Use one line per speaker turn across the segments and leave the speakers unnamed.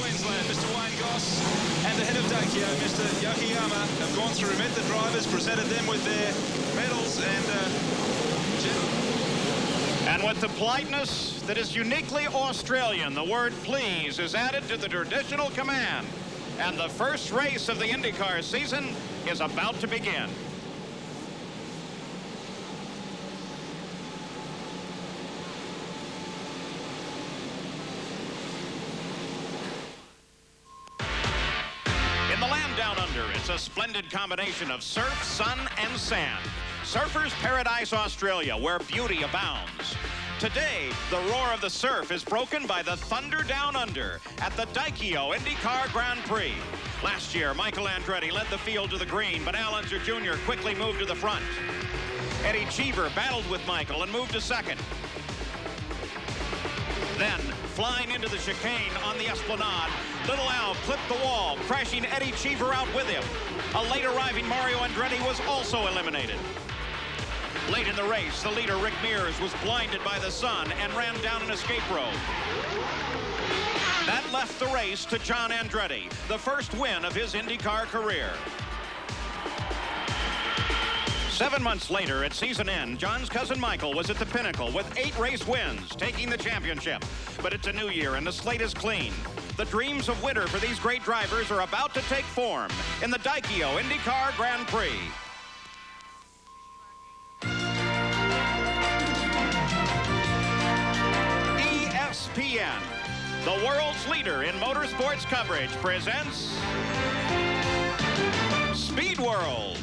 Queensland, Mr. Wayne Goss, and the head of Daikyo, Mr. Yokoyama, have gone through, met the drivers, presented them with their medals,
and with the politeness that is uniquely Australian, the word please is added to the traditional command. And the first race of the IndyCar season is about to begin. In the land down under, it's a splendid combination of surf, sun, and sand. Surfers' Paradise, Australia, where beauty abounds. Today, the roar of the surf is broken by the thunder down under at the Daikyo IndyCar Grand Prix. Last year, Michael Andretti led the field to the green, but Al Unser Jr. quickly moved to the front. Eddie Cheever battled with Michael and moved to second. Then, flying into the chicane on the Esplanade, Little Al clipped the wall, crashing Eddie Cheever out with him. A late arriving Mario Andretti was also eliminated. Late in the race, the leader, Rick Mears, was blinded by the sun and ran down an escape road. That left the race to John Andretti, the first win of his IndyCar career. 7 months later, at season end, John's cousin Michael was at the pinnacle with 8 race wins, taking the championship. But it's a new year, and the slate is clean. The dreams of winter for these great drivers are about to take form in the Daikyo IndyCar Grand Prix. ESPN, the world's leader in motorsports coverage, presents Speed World.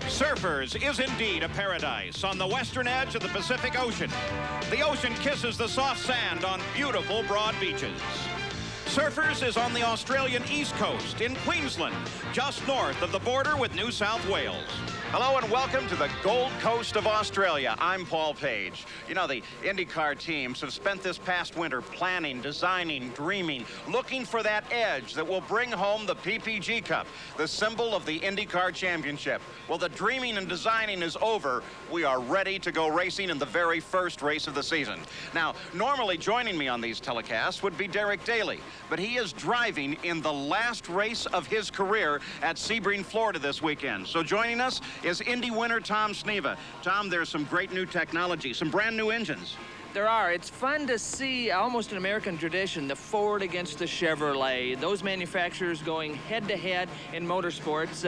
Surfers is indeed a paradise on the western edge of the Pacific Ocean. The ocean kisses the soft sand on beautiful broad beaches. Surfers is on the Australian East Coast in Queensland, just north of the border with New South Wales. Hello and welcome to the Gold Coast of Australia. I'm Paul Page. You know, the IndyCar teams have spent this past winter planning, designing, dreaming, looking for that edge that will bring home the PPG Cup, the symbol of the IndyCar Championship. Well, the dreaming and designing is over. We are ready to go racing in the very first race of the season. Now, normally joining me on these telecasts would be Derek Daly, but he is driving in the last race of his career at Sebring, Florida this weekend. So joining us is Indy winner Tom Sneva. Tom, there's some great new technology, some brand new engines.
There are. It's fun to see, almost an American tradition, the Ford against the Chevrolet. Those manufacturers going head-to-head in motorsports.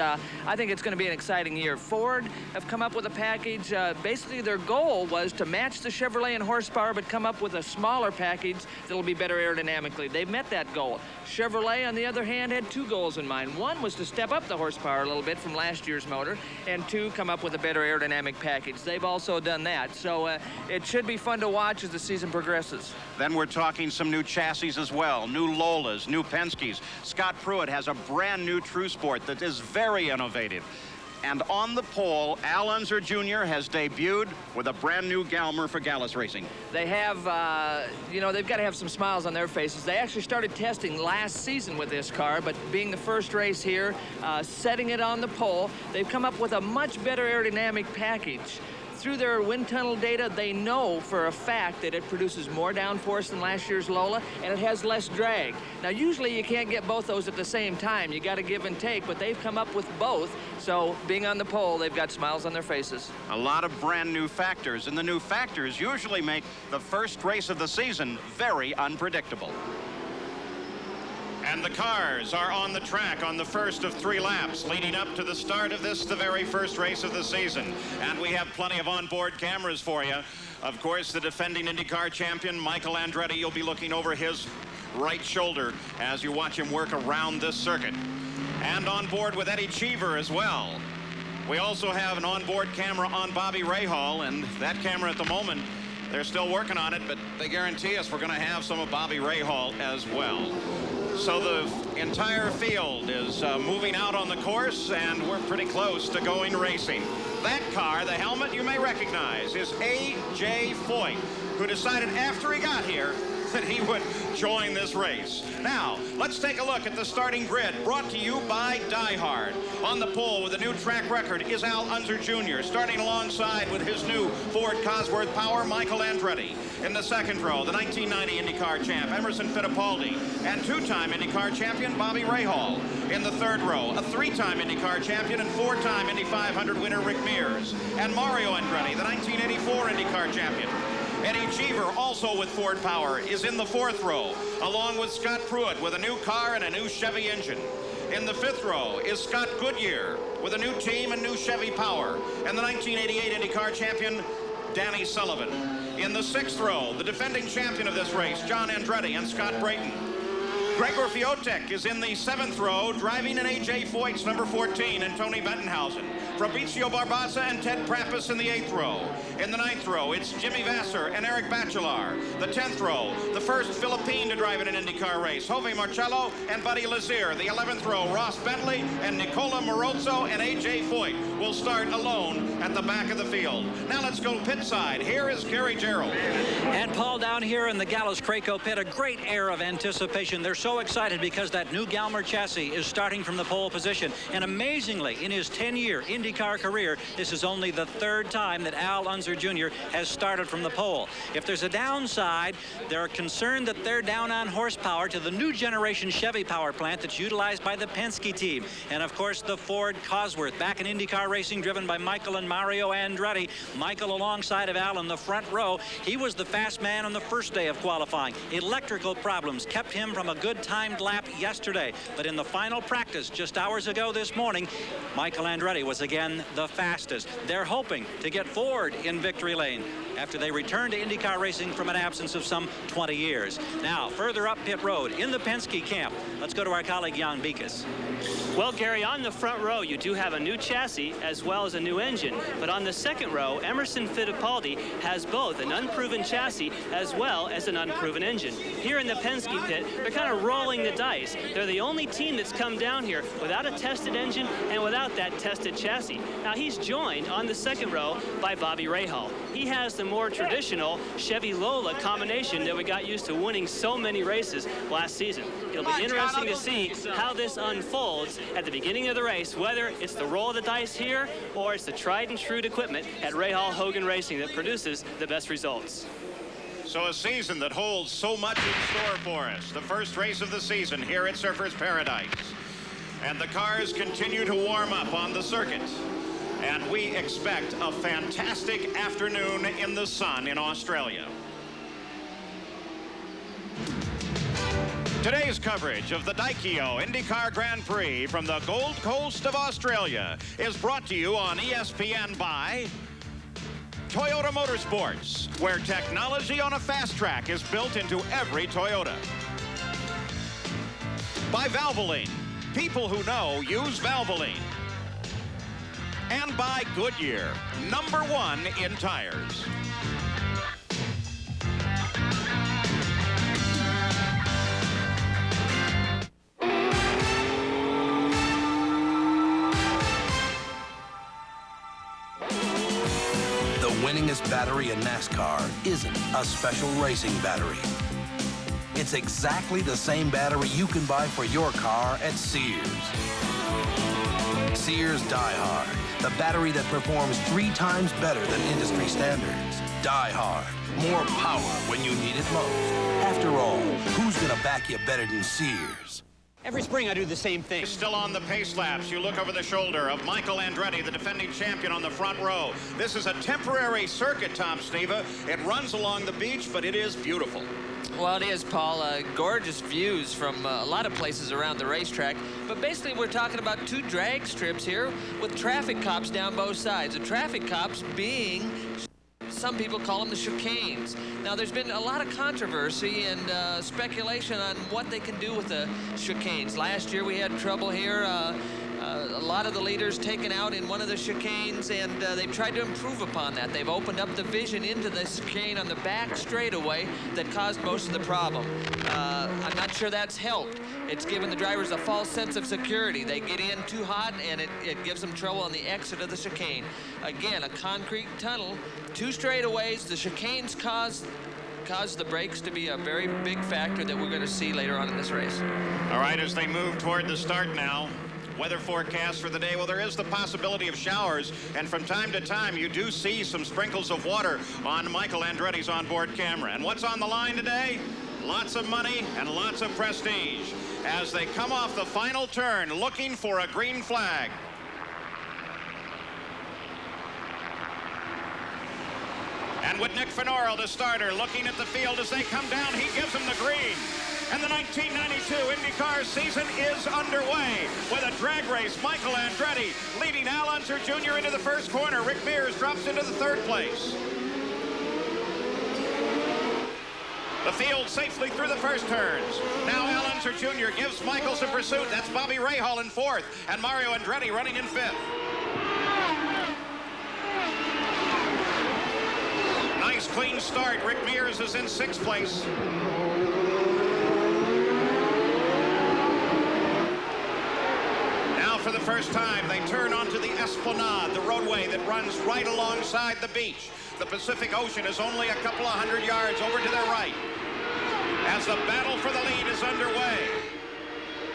I think it's going to be an exciting year. Ford have come up with a package. Basically, their goal was to match the Chevrolet in horsepower, but come up with a smaller package that'll be better aerodynamically. They've met that goal. Chevrolet, on the other hand, had 2 goals in mind. One was to step up the horsepower a little bit from last year's motor, and 2, come up with a better aerodynamic package. They've also done that. So it should be fun to watch as the season progresses.
Then we're talking some new chassis as well, new Lolas, new Penske's. Scott Pruitt has a brand new True Sport that is very innovative. And on the pole, Al Unser Jr. has debuted with a brand new Galmer for Gallus Racing.
They have, you know, they've got to have some smiles on their faces. They actually started testing last season with this car, but being the first race here, setting it on the pole, they've come up with a much better aerodynamic package. Through their wind tunnel data, they know for a fact that it produces more downforce than last year's Lola, and it has less drag. Now, usually you can't get both those at the same time. You got to give and take, but they've come up with both. So, being on the pole, they've got smiles on their faces.
A lot of brand new factors, and the new factors usually make the first race of the season very unpredictable. And the cars are on the track on the first of 3 laps leading up to the start of this, the very first race of the season. And we have plenty of onboard cameras for you. Of course, the defending IndyCar champion, Michael Andretti, you'll be looking over his right shoulder as you watch him work around this circuit. And on board with Eddie Cheever as well. We also have an onboard camera on Bobby Rahal, and that camera at the moment, they're still working on it, but they guarantee us we're going to have some of Bobby Rahal as well. So the entire field is moving out on the course, and we're pretty close to going racing. That car, the helmet you may recognize, is A.J. Foyt, who decided after he got here that he would join this race. Now, let's take a look at the starting grid, brought to you by Die Hard. On the pole with a new track record is Al Unser Jr., starting alongside with his new Ford Cosworth Power, Michael Andretti. In the second row, the 1990 IndyCar champ, Emerson Fittipaldi, and two-time IndyCar champion, Bobby Rahal. In the third row, a three-time IndyCar champion and four-time Indy 500 winner, Rick Mears, and Mario Andretti, the 1984 IndyCar champion. Eddie Cheever, also with Ford Power, is in the fourth row, along with Scott Pruitt with a new car and a new Chevy engine. In the fifth row is Scott Goodyear with a new team and new Chevy Power, and the 1988 IndyCar champion, Danny Sullivan. In the sixth row, the defending champion of this race, John Andretti and Scott Brayton. Gregor Fiotek is in the seventh row, driving an A.J. Foyt's number 14 and Tony Bettenhausen. Fabrizio Barbaza and Ted Prappus in the eighth row. In the ninth row, it's Jimmy Vasser and Eric Bachelard. The 10th row, the first Philippine to drive in an IndyCar race, Jove Marcello and Buddy Lazier. The 11th row, Ross Bentley and Nicola Morozzo and A.J. Foyt will start alone at the back of the field. Now let's go pit side. Here is Gary Gerald.
And Paul, down here in the Gallus-Craco pit, a great air of anticipation. They're so excited because that new Galmer chassis is starting from the pole position. And amazingly, in his 10-year IndyCar career, this is only the third time that Al Unser Jr. has started from the pole. If there's a downside, they're concerned that they're down on horsepower to the new generation Chevy power plant that's utilized by the Penske team. And of course, the Ford Cosworth, back in IndyCar racing, driven by Michael and Mario Andretti. Michael alongside of Al in the front row. He was the fast man on the first day of qualifying. Electrical problems kept him from a good timed lap yesterday. But in the final practice just hours ago this morning, Michael Andretti was again the fastest. They're hoping to get Ford in victory lane after they return to IndyCar racing from an absence of some 20 years. Now, further up pit road in the Penske camp, let's go to our colleague Jan Beekes.
Well, Gary, on the front row, you do have a new chassis as well as a new engine. But on the second row, Emerson Fittipaldi has both an unproven chassis as well as an unproven engine. Here in the Penske pit, they're kind of rolling the dice. They're the only team that's come down here without a tested engine and without that tested chassis. Now, he's joined on the second row by Bobby Rahal. He has the more traditional Chevy Lola combination that we got used to winning so many races last season. It'll be interesting to see how this unfolds at the beginning of the race, whether it's the roll of the dice here or it's the tried and true equipment at Rahal Hogan Racing that produces the best results.
So a season that holds so much in store for us. The first race of the season here at Surfers Paradise. And the cars continue to warm up on the circuit. And we expect a fantastic afternoon in the sun in Australia. Today's coverage of the Daikio IndyCar Grand Prix from the Gold Coast of Australia is brought to you on ESPN by Toyota Motorsports, where technology on a fast track is built into every Toyota. By Valvoline. People who know use Valvoline. And by Goodyear, #1 in tires.
The winningest battery in NASCAR isn't a special racing battery. It's exactly the same battery you can buy for your car at Sears. Sears Die Hard, the battery that performs 3 times better than industry standards. Die Hard, more power when you need it most. After all, who's gonna back you better than Sears?
Every spring I do the same thing.
Still on the pace laps, you look over the shoulder of Michael Andretti, the defending champion, on the front row. This is a temporary circuit, Tom Sneva. It runs along the beach, but it is beautiful.
Well, it is, Paul. Gorgeous views from a lot of places around the racetrack. But basically, we're talking about 2 drag strips here with traffic cops down both sides. The traffic cops being, some people call them the chicanes. Now, there's been a lot of controversy and speculation on what they can do with the chicanes. Last year, we had trouble here. A lot of the leaders taken out in one of the chicanes, and they've tried to improve upon that. They've opened up the vision into the chicane on the back straightaway that caused most of the problem. I'm not sure that's helped. It's given the drivers a false sense of security. They get in too hot, and it gives them trouble on the exit of the chicane. Again, a concrete tunnel, 2 straightaways. The chicanes cause cause the brakes to be a very big factor that we're going to see later on in this race.
All right, as they move toward the start now, weather forecast for the day, well, there is the possibility of showers, and from time to time you do see some sprinkles of water on Michael Andretti's onboard camera. And what's on the line today? Lots of money and lots of prestige as they come off the final turn looking for a green flag. And with Nick Finoro, the starter, looking at the field as they come down, he gives them the green. And the 1992 IndyCar season is underway with a drag race. Michael Andretti leading Al Unser Jr. into the first corner. Rick Mears drops into the third place. The field safely through the first turns. Now Al Unser Jr. gives Michael some pursuit. That's Bobby Rahal in fourth and Mario Andretti running in fifth. Nice clean start. Rick Mears is in sixth place. For the first time, they turn onto the Esplanade, the roadway that runs right alongside the beach. The Pacific Ocean is only a couple of 100 yards over to their right as the battle for the lead is underway.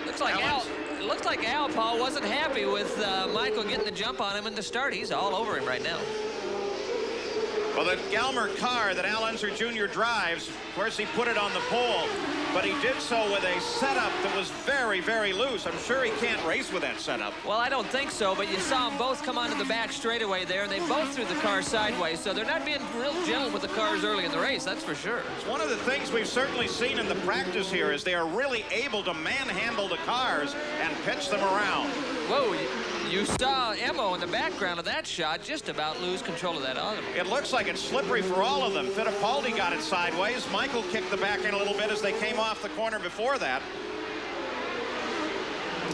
Looks like Al, Paul, wasn't happy with Michael getting the jump on him in the start. He's all over him right now.
Well, the Galmer car that Al Unser Jr. drives, of course, he put it on the pole, but he did so with a setup that was very, very loose. I'm sure he can't race with that setup.
Well, I don't think so, but you saw them both come onto the back straightaway there, and they both threw the car sideways, so they're not being real gentle with the cars early in the race, that's for sure.
It's one of the things we've certainly seen in the practice here is they are really able to manhandle the cars and pitch them around.
Whoa, you saw Emo in the background of that shot just about lose control of that auto.
It looks like it's slippery for all of them. Fittipaldi got it sideways. Michael kicked the back end a little bit as they came off the corner before that.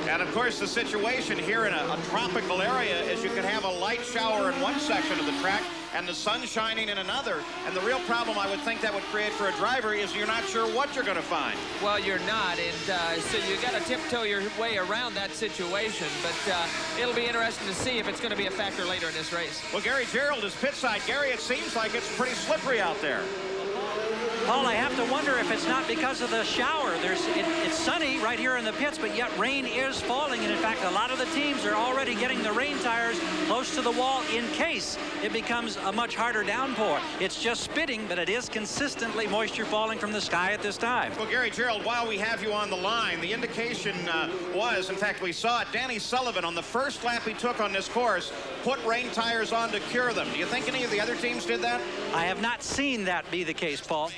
And of course, the situation here in a tropical area is you can have a light shower in one section of the track and the sun shining in another. And the real problem I would think that would create for a driver is you're not sure what you're going to find.
Well, you're not, and so you got to tiptoe your way around that situation. But it'll be interesting to see if it's going to be a factor later in this race.
Well, Gary Gerald is pit side. Gary, it seems like it's pretty slippery out there.
Paul, I have to wonder if it's not because of the shower. It's sunny right here in the pits, but yet rain is falling. And in fact, a lot of the teams are already getting the rain tires close to the wall in case it becomes a much harder downpour. It's just spitting, but it is consistently moisture falling from the sky at this time.
Well, Gary Gerald, while we have you on the line, the indication was, in fact, we saw it, Danny Sullivan on the first lap he took on this course put rain tires on to cure them. Do you think any of the other teams did that?
I have not seen that be the case, Paul.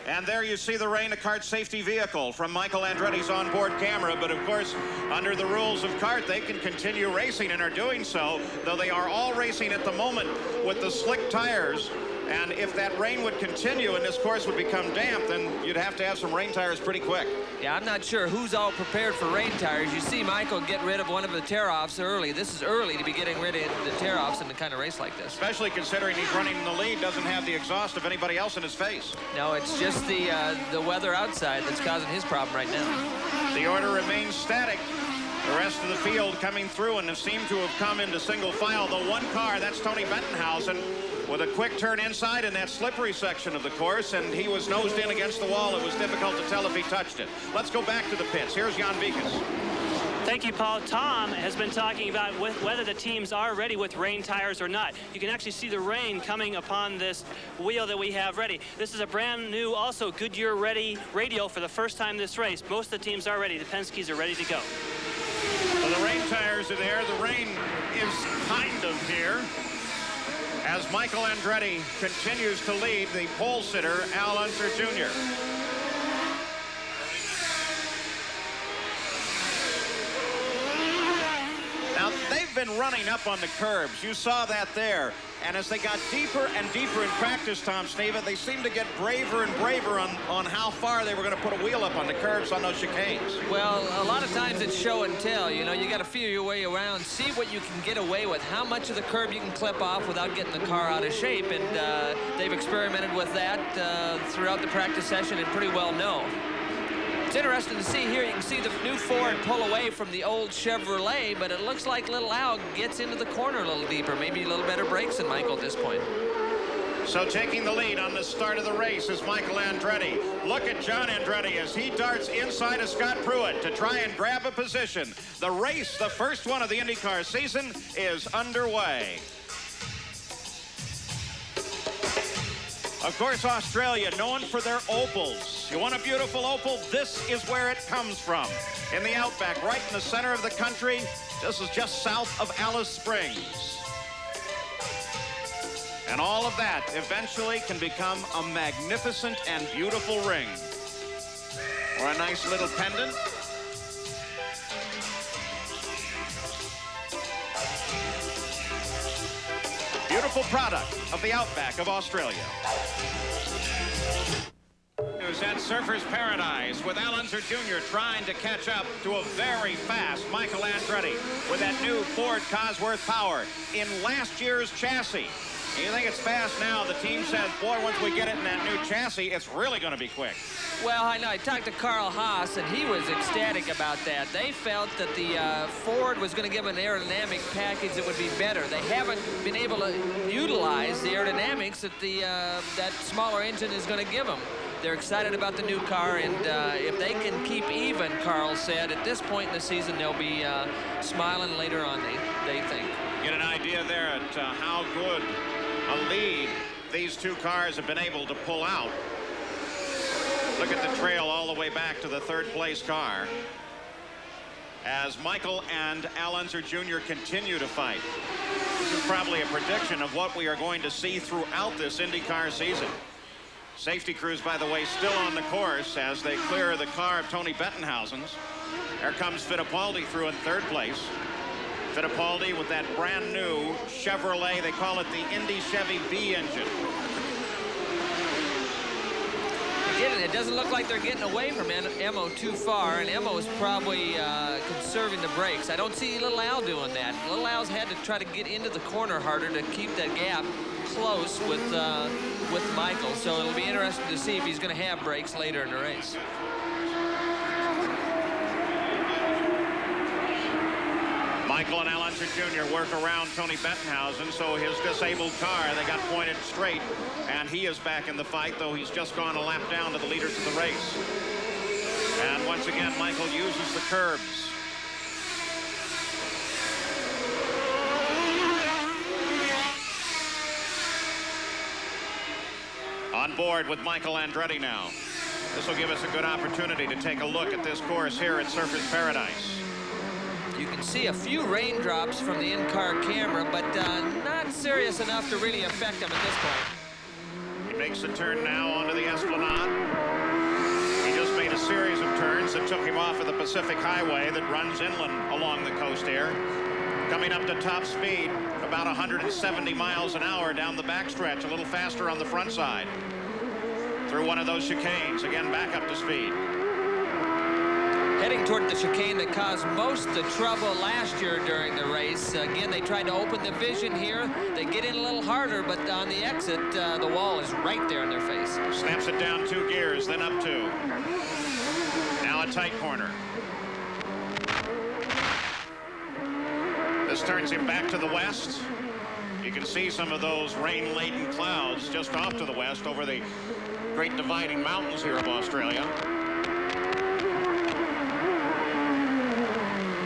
And there you see the rain a kart safety vehicle from Michael Andretti's onboard camera. But of course, under the rules of kart, they can continue racing and are doing so, though they are all racing at the moment with the slick tires. And if that rain would continue and this course would become damp, then you'd have to have some rain tires pretty quick.
Yeah, I'm not sure who's all prepared for rain tires. You see Michael get rid of one of the tear-offs early. This is early to be getting rid of the tear-offs in the kind of race like this.
Especially considering he's running in the lead, doesn't have the exhaust of anybody else in his face.
No, it's just the weather outside that's causing his problem right now.
The order remains static. The rest of the field coming through and seem to have come into single file. The one car, that's Tony Bentonhausen, with a quick turn inside in that slippery section of the course, and he was nosed in against the wall. It was difficult to tell if he touched it. Let's go back to the pits. Here's Jan Vikas.
Thank you, Paul. Tom has been talking about whether the teams are ready with rain tires or not. You can actually see the rain coming upon this wheel that we have ready. This is a brand new, also Goodyear ready radial for the first time this race. Most of the teams are ready. The Penske's are ready to go.
Well, the rain tires are there. The rain is kind of here as Michael Andretti continues to lead the pole sitter, Al Unser Jr. Now, they've been running up on the curbs. You saw that there. And as they got deeper and deeper in practice, Tom Sneva, they seemed to get braver and braver on how far they were going to put a wheel up on the curbs on those chicanes.
Well, a lot of times it's show and tell. You know, you got to feel your way around, see what you can get away with, how much of the curb you can clip off without getting the car out of shape. And they've experimented with that throughout the practice session and pretty well know. It's interesting to see here. You can see the new Ford pull away from the old Chevrolet, but it looks like little Al gets into the corner a little deeper. Maybe a little better brakes than Michael at this point.
So taking the lead on the start of the race is Michael Andretti. Look at John Andretti as he darts inside of Scott Pruitt to try and grab a position. The race, the first one of the IndyCar season, is underway. Of course, Australia, known for their opals. You want a beautiful opal? This is where it comes from. In the outback, right in the center of the country. This is just south of Alice Springs. And all of that eventually can become a magnificent and beautiful ring. Or a nice little pendant. Beautiful product of the outback of Australia. News at Surfers Paradise with Al Unser Jr. trying to catch up to a very fast Michael Andretti with that new Ford Cosworth Power in last year's chassis. You think it's fast now? The team says, boy, once we get it in that new chassis, it's really going to be quick.
Well, I know. I talked to Carl Haas, and he was ecstatic about that. They felt that the Ford was going to give an aerodynamic package that would be better. They haven't been able to utilize the aerodynamics that that smaller engine is going to give them. They're excited about the new car, and if they can keep even, Carl said, at this point in the season, they'll be smiling later on, they think.
Get an idea there at how good a lead these two cars have been able to pull out. Look at the trail all the way back to the third place car as Michael and Al Unser Jr. continue to fight. This is probably a prediction of what we are going to see throughout this IndyCar season. Safety crews, by the way, still on the course as they clear the car of Tony Bettenhausen's. There comes Fittipaldi through in third place. Fittipaldi with that brand new Chevrolet, they call it the Indy Chevy B engine.
It doesn't look like they're getting away from Emo too far, and Emo is probably conserving the brakes. I don't see Little Al doing that. Little Al's had to try to get into the corner harder to keep that gap close with Michael, so it'll be interesting to see if he's going to have brakes later in the race.
Michael and Al Unser Jr. work around Tony Bettenhausen, so his disabled car, they got pointed straight, and he is back in the fight, though he's just gone a lap down to the leaders of the race. And once again, Michael uses the curbs. On board with Michael Andretti now. This will give us a good opportunity to take a look at this course here at Surfers Paradise.
You can see a few raindrops from the in-car camera, but not serious enough to really affect him at this point.
He makes a turn now onto the Esplanade. He just made a series of turns that took him off of the Pacific Highway that runs inland along the coast here. Coming up to top speed, about 170 miles an hour down the backstretch, a little faster on the front side. Through one of those chicanes, again back up to speed.
Heading toward the chicane that caused most of the trouble last year during the race. Again, they tried to open the vision here. They get in a little harder, but on the exit, the wall is right there in their face.
Snaps it down 2 gears, then up 2. Now a tight corner. This turns him back to the west. You can see some of those rain-laden clouds just off to the west over the great dividing mountains here of Australia.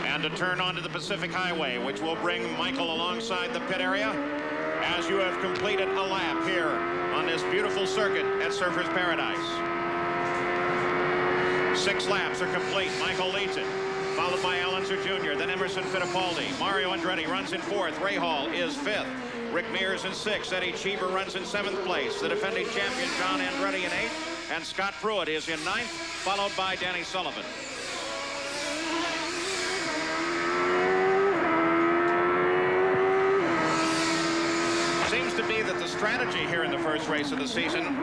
And a turn onto the Pacific Highway, which will bring Michael alongside the pit area as you have completed a lap here on this beautiful circuit at Surfers Paradise. 6 laps are complete. Michael leads it, followed by Al Unser Jr., then Emerson Fittipaldi. Mario Andretti runs in 4th. Ray Hall is 5th. Rick Mears in 6th. Eddie Cheever runs in 7th place. The defending champion, John Andretti, in 8th. And Scott Pruitt is in 9th, followed by Danny Sullivan. Seems to be that the strategy here in the first race of the season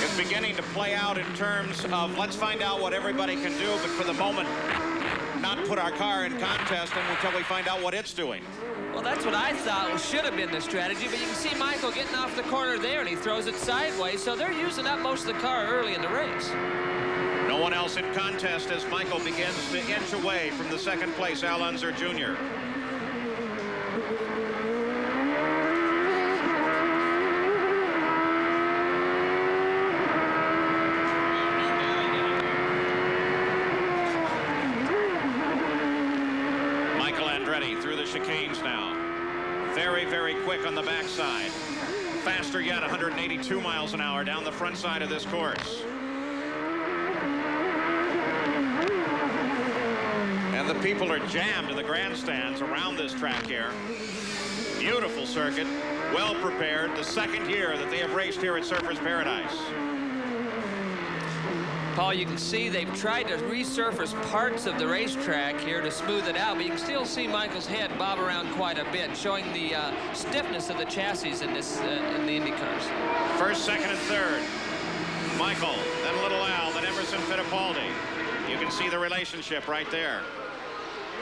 is beginning to play out in terms of let's find out what everybody can do, but for the moment, not put our car in contest until we find out what it's doing.
Well, that's what I thought should have been the strategy, but you can see Michael getting off the corner there, and he throws it sideways, so they're using up most of the car early in the race.
No one else in contest as Michael begins to inch away from the second place, Al Unser Jr. the chicanes now. Very, very quick on the backside. Faster yet, 182 miles an hour down the front side of this course. And the people are jammed in the grandstands around this track here. Beautiful circuit, well prepared. The second year that they have raced here at Surfers Paradise.
Paul, you can see they've tried to resurface parts of the racetrack here to smooth it out, but you can still see Michael's head bob around quite a bit, showing the stiffness of the chassis in this in the Indy cars.
First, second, and third. Michael, then Little Al, then Emerson Fittipaldi. You can see the relationship right there.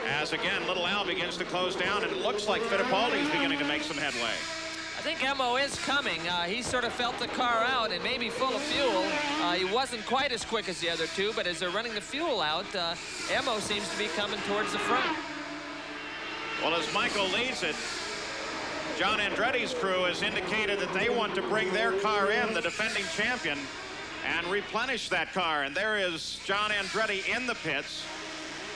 As again, Little Al begins to close down, and it looks like Fittipaldi is beginning to make some headway.
I think Emo is coming. He sort of felt the car out and maybe full of fuel. He wasn't quite as quick as the other two, but as they're running the fuel out, Emo seems to be coming towards the front.
Well, as Michael leads it, John Andretti's crew has indicated that they want to bring their car in, the defending champion, and replenish that car. And there is John Andretti in the pits.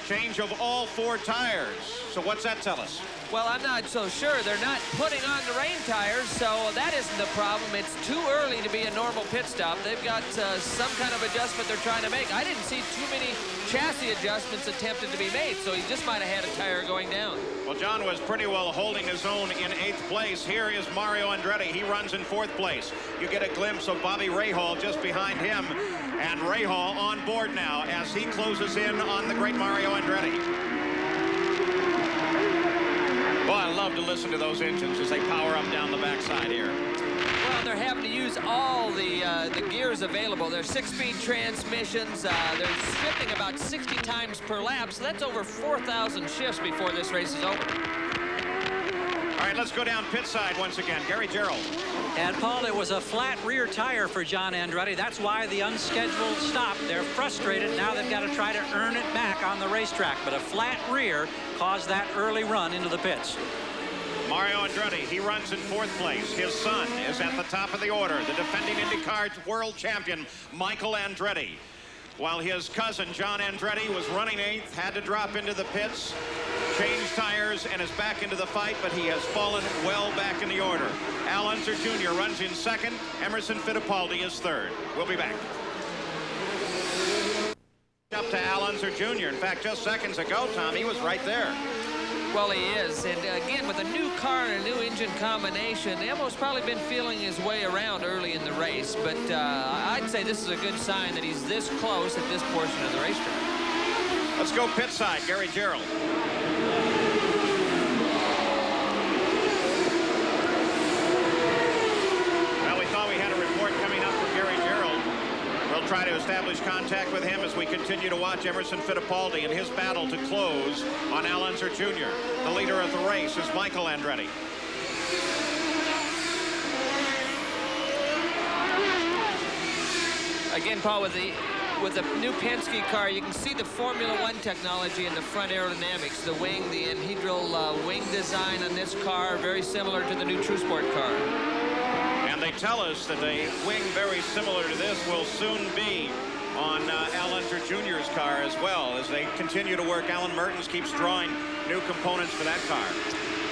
Change of all 4 tires. So what's that tell us?
Well, I'm not so sure. They're not putting on the rain tires, so that isn't the problem. It's too early to be a normal pit stop. They've got some kind of adjustment they're trying to make. I didn't see too many chassis adjustments attempted to be made, so he just might have had a tire going down.
Well, John was pretty well holding his own in 8th place. Here is Mario Andretti. He runs in 4th place. You get a glimpse of Bobby Rahal just behind him, and Rahal on board now as he closes in on the great Mario Andretti. Boy, I love to listen to those engines as they power up down the backside here.
Well, they're having to use all the gears available. They're 6-speed transmissions. They're shifting about 60 times per lap, so that's over 4,000 shifts before this race is over.
All right, let's go down pit side once again. Gary Gerald.
And Paul, it was a flat rear tire for John Andretti. That's why the unscheduled stop. They're frustrated. Now they've got to try to earn it back on the racetrack. But a flat rear caused that early run into the pits.
Mario Andretti, he runs in 4th place. His son is at the top of the order, the defending IndyCar world champion, Michael Andretti. While his cousin, John Andretti, was running 8th, had to drop into the pits, change tires, and is back into the fight, but he has fallen well back in the order. Al Unser Jr. runs in 2nd. Emerson Fittipaldi is 3rd. We'll be back. Up to Al Unser Jr. In fact, just seconds ago, Tom, he was right there.
Well, he is. And again, with a new car and a new engine combination, Emo's probably been feeling his way around early in the race. But I'd say this is a good sign that he's this close at this portion of the racetrack.
Let's go pit side. Gary Gerald. Well, we thought we had a report coming up from Gary Gerald. We'll try to establish contact with him as we continue to watch Emerson Fittipaldi in his battle to close on Al Unser Jr. The leader of the race is Michael Andretti.
Again, Paul, with the new Penske car, you can see the Formula One technology in the front aerodynamics, the wing, the anhedral wing design on this car, very similar to the new True Sport car.
And they tell us that a wing very similar to this will soon be on Al Unser Jr.'s car as well. As they continue to work, Alan Mertens keeps drawing new components for that car.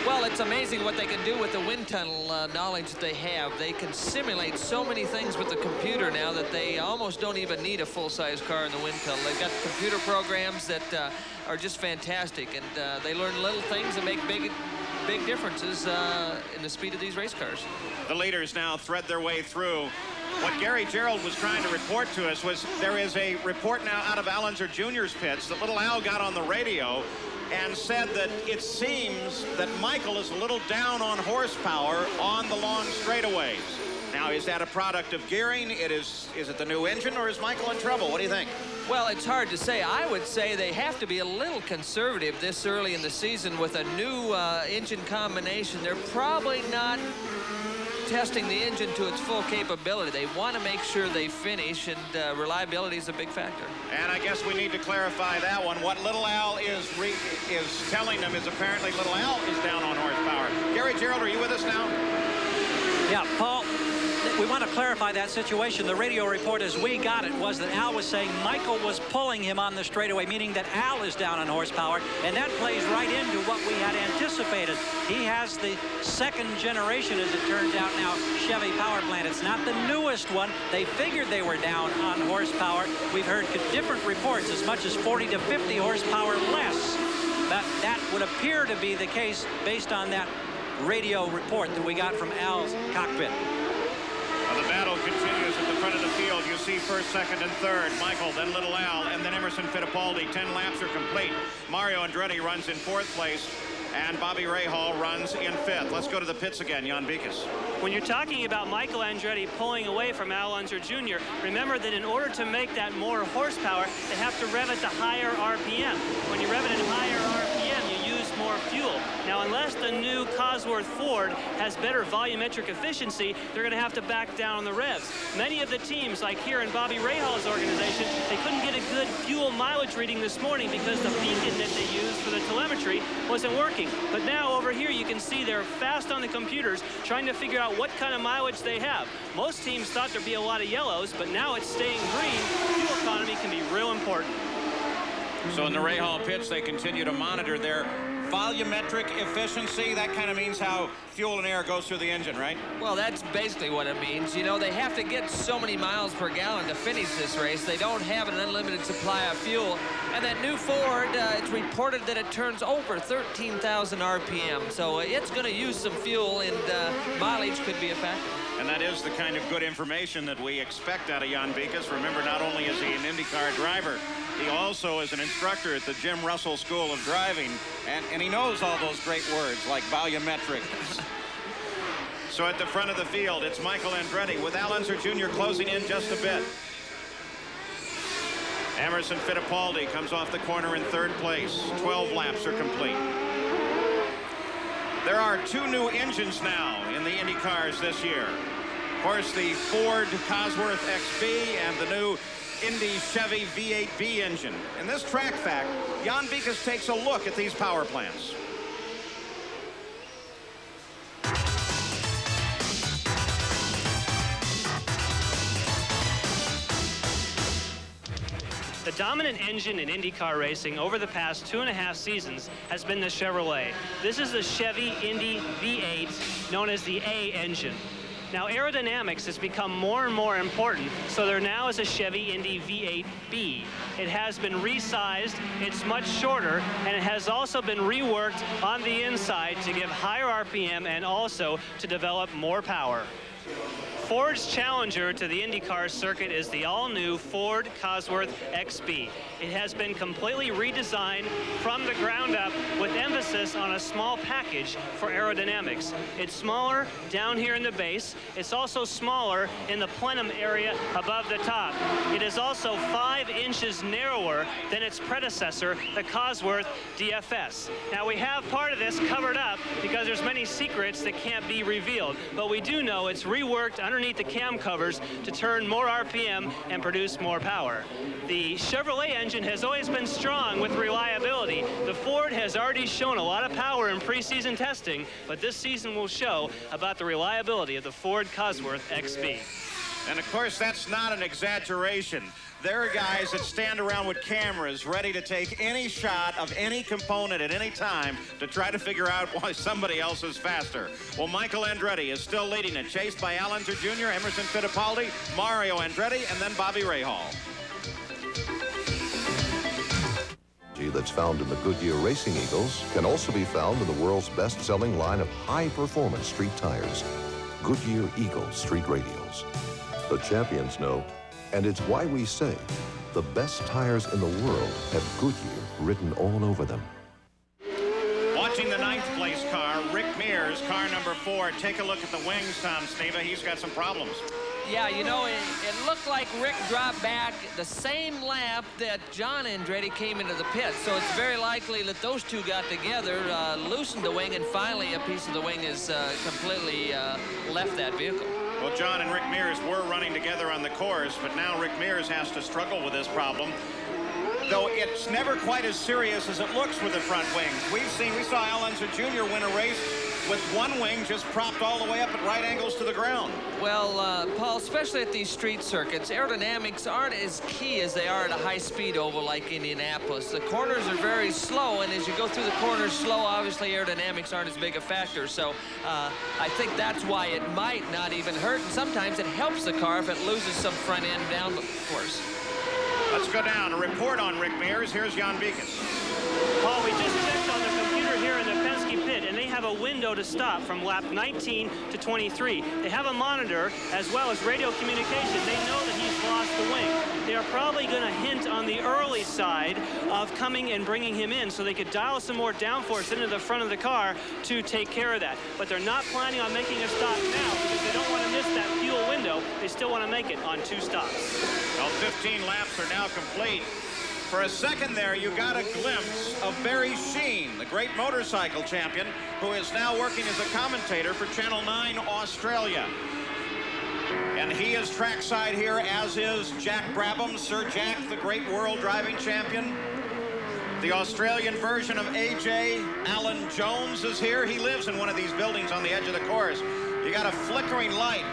Well, it's amazing what they can do with the wind tunnel knowledge that they have. They can simulate so many things with the computer now that they almost don't even need a full-size car in the wind tunnel. They've got computer programs that are just fantastic, and they learn little things that make big differences in the speed of these race cars.
The leaders now thread their way through. What Gary Gerald was trying to report to us was there is a report now out of Al Unser Jr.'s pits that Little Al got on the radio and said that it seems that Michael is a little down on horsepower on the long straightaways. Now, is that a product of gearing? Is it the new engine, or is Michael in trouble? What do you think?
Well, it's hard to say. I would say they have to be a little conservative this early in the season with a new engine combination. They're probably not testing the engine to its full capability. They want to make sure they finish, and reliability is a big factor.
And I guess we need to clarify that one. What Little Al is telling them is apparently Little Al is down on horsepower. Gary Gerald, are you with us now?
Yeah, Paul, we want to clarify that situation. The radio report as we got it was that Al was saying Michael was pulling him on the straightaway, meaning that Al is down on horsepower, and that plays right into what we had anticipated. He has the second generation, as it turns out now, Chevy power plant. It's not the newest one. They figured they were down on horsepower. We've heard different reports, as much as 40 to 50 horsepower less. But that would appear to be the case based on that radio report that we got from Al's cockpit.
Well, the battle continues at the front of the field. You see first, second, and third. Michael, then little Al, and then Emerson Fittipaldi. 10 laps are complete. Mario Andretti runs in 4th place, and Bobby Rahal runs in 5th. Let's go to the pits again. Jan Beekes.
When you're talking about Michael Andretti pulling away from Al Unser Jr., remember that in order to make that more horsepower, they have to rev it to higher RPM. When you rev it at higher RPM, you use more fuel. Now, unless the new Cosworth Ford has better volumetric efficiency, they're going to have to back down on the revs. Many of the teams, like here in Bobby Rahal's organization, they couldn't get a good fuel mileage reading this morning because the beacon that they used for the telemetry wasn't working. But now over here you can see they're fast on the computers trying to figure out what kind of mileage they have. Most teams thought there'd be a lot of yellows, but now it's staying green. Fuel economy can be real important.
So in the Rahal pits, they continue to monitor their volumetric efficiency. That kind of means how fuel and air goes through the engine, right?
Well, that's basically what it means. You know, they have to get so many miles per gallon to finish this race. They don't have an unlimited supply of fuel. And that new Ford, it's reported that it turns over 13,000 RPM. So it's going to use some fuel, and mileage could be a factor.
And that is the kind of good information that we expect out of Jan Beekes. Remember, not only is he an IndyCar driver, he also is an instructor at the Jim Russell School of Driving, and he knows all those great words like volumetric. So at the front of the field, it's Michael Andretti with Al Unser Jr. closing in just a bit. Emerson Fittipaldi comes off the corner in 3rd place. 12 laps are complete. There are 2 new engines now in the Indy cars this year. Of course, the Ford Cosworth XB and the new Indy Chevy V8B engine. In this track fact, Jan Beekes takes a look at these power plants.
The dominant engine in IndyCar racing over the past 2.5 seasons has been the Chevrolet. This is the Chevy Indy V8, known as the A engine. Now, aerodynamics has become more and more important, so there now is a Chevy Indy V8B. It has been resized, it's much shorter, and it has also been reworked on the inside to give higher RPM and also to develop more power. Ford's challenger to the IndyCar circuit is the all-new Ford Cosworth XB. It has been completely redesigned from the ground up with emphasis on a small package for aerodynamics. It's smaller down here in the base. It's also smaller in the plenum area above the top. It is also 5 inches narrower than its predecessor, the Cosworth DFS. Now, we have part of this covered up because there's many secrets that can't be revealed, but we do know it's reworked underneath the cam covers to turn more RPM and produce more power. The Chevrolet engine has always been strong with reliability. The Ford has already shown a lot of power in preseason testing, but this season will show about the reliability of the Ford Cosworth XB.
And of course, that's not an exaggeration. There are guys that stand around with cameras ready to take any shot of any component at any time to try to figure out why somebody else is faster. Well, Michael Andretti is still leading it, chased by Al Unser Jr., Emerson Fittipaldi, Mario Andretti, and then Bobby Rahal.
That's found in the Goodyear Racing Eagles can also be found in the world's best-selling line of high-performance street tires, Goodyear Eagle Street Radials. The champions know, and it's why we say the best tires in the world have Goodyear written all over them.
Watching the 9th place car, Rick Mears, car number 4. Take a look at the wings, Tom Sneva. He's got some problems.
Yeah, you know, it looked like Rick dropped back the same lap that John Andretti came into the pit. So it's very likely that those two got together, loosened the wing, and finally a piece of the wing is completely left that vehicle.
Well, John and Rick Mears were running together on the course, but now Rick Mears has to struggle with this problem. Though it's never quite as serious as it looks with the front wings. We saw Al Unser Jr. win a race with one wing just propped all the way up at right angles to the ground.
Well, Paul, especially at these street circuits, aerodynamics aren't as key as they are at a high-speed oval like Indianapolis. The corners are very slow, and as you go through the corners slow, obviously aerodynamics aren't as big a factor. So I think that's why it might not even hurt, and sometimes it helps the car if it loses some front end down the course.
Let's go down. A report on Rick Mears. Here's Jan Beekes.
Paul, we just checked on the computer here in the Penske pit, and they have a window to stop from lap 19 to 23. They have a monitor as well as radio communication. They know that he's lost the wing. They are probably going to hint on the early side of coming and bringing him in so they could dial some more downforce into the front of the car to take care of that. But they're not planning on making a stop now because they don't want to miss that fuel window. They still want to make it on 2 stops.
Well, 15 laps are now complete. For a second there, you got a glimpse of Barry Sheen, the great motorcycle champion, who is now working as a commentator for Channel 9 Australia. And he is trackside here, as is Jack Brabham, Sir Jack, the great world driving champion. The Australian version of AJ, Alan Jones, is here. He lives in one of these buildings on the edge of the course. You got a flickering light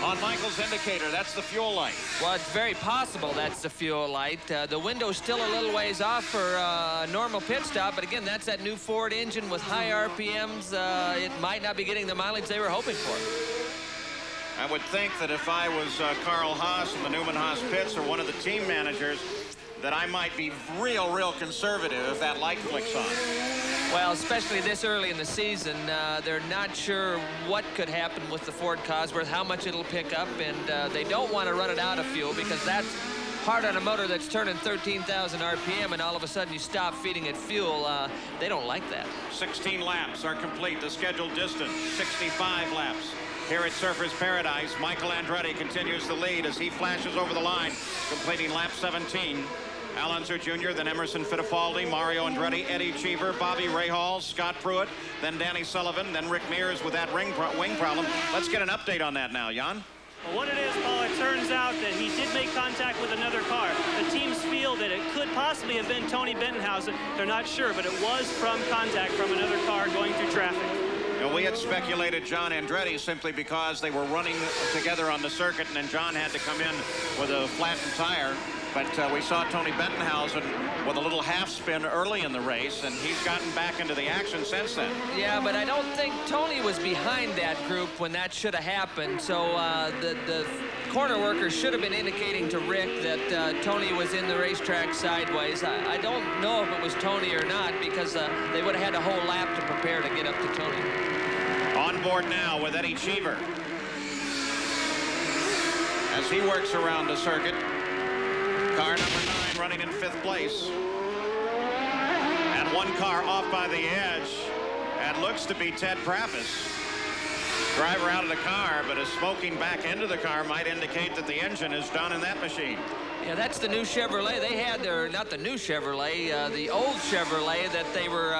on Michael's indicator. That's the fuel light.
Well, it's very possible that's the fuel light. The window's still a little ways off for a normal pit stop, but again, that's that new Ford engine with high RPMs. It might not be getting the mileage they were hoping for.
I would think that if I was Carl Haas in the Newman Haas pits or one of the team managers, that I might be real conservative if that light flicks on.
Well, especially this early in the season, they're not sure what could happen with the Ford Cosworth, how much it'll pick up, and they don't want to run it out of fuel because that's hard on a motor that's turning 13,000 RPM, and all of a sudden you stop feeding it fuel. They don't like that.
16 laps are complete. The scheduled distance, 65 laps. Here at Surfers Paradise, Michael Andretti continues the lead as he flashes over the line, completing lap 17. Al Unser Jr., then Emerson Fittipaldi, Mario Andretti, Eddie Cheever, Bobby Rahal, Scott Pruitt, then Danny Sullivan, then Rick Mears with that wing problem. Let's get an update on that now, Jan.
Well, what it is, Paul, it turns out that he did make contact with another car. The teams feel that it could possibly have been Tony Bettenhausen. They're not sure, but it was from contact from another car going through traffic.
Now, we had speculated John Andretti simply because they were running together on the circuit, and then John had to come in with a flattened tire. But we saw Tony Bettenhausen with a little half spin early in the race, and he's gotten back into the action since then.
Yeah, but I don't think Tony was behind that group when that should have happened. So the corner workers should have been indicating to Rick that Tony was in the racetrack sideways. I don't know if it was Tony or not because they would have had a whole lap to prepare to get up to Tony.
On board now with Eddie Cheever as he works around the circuit. Car number 9 running in 5th place. And one car off by the edge. And looks to be Ted Prappis. Driver out of the car, but a smoking back into the car might indicate that the engine is done in that machine.
Yeah, that's the new Chevrolet. They had their, not the new Chevrolet, the old Chevrolet that they were,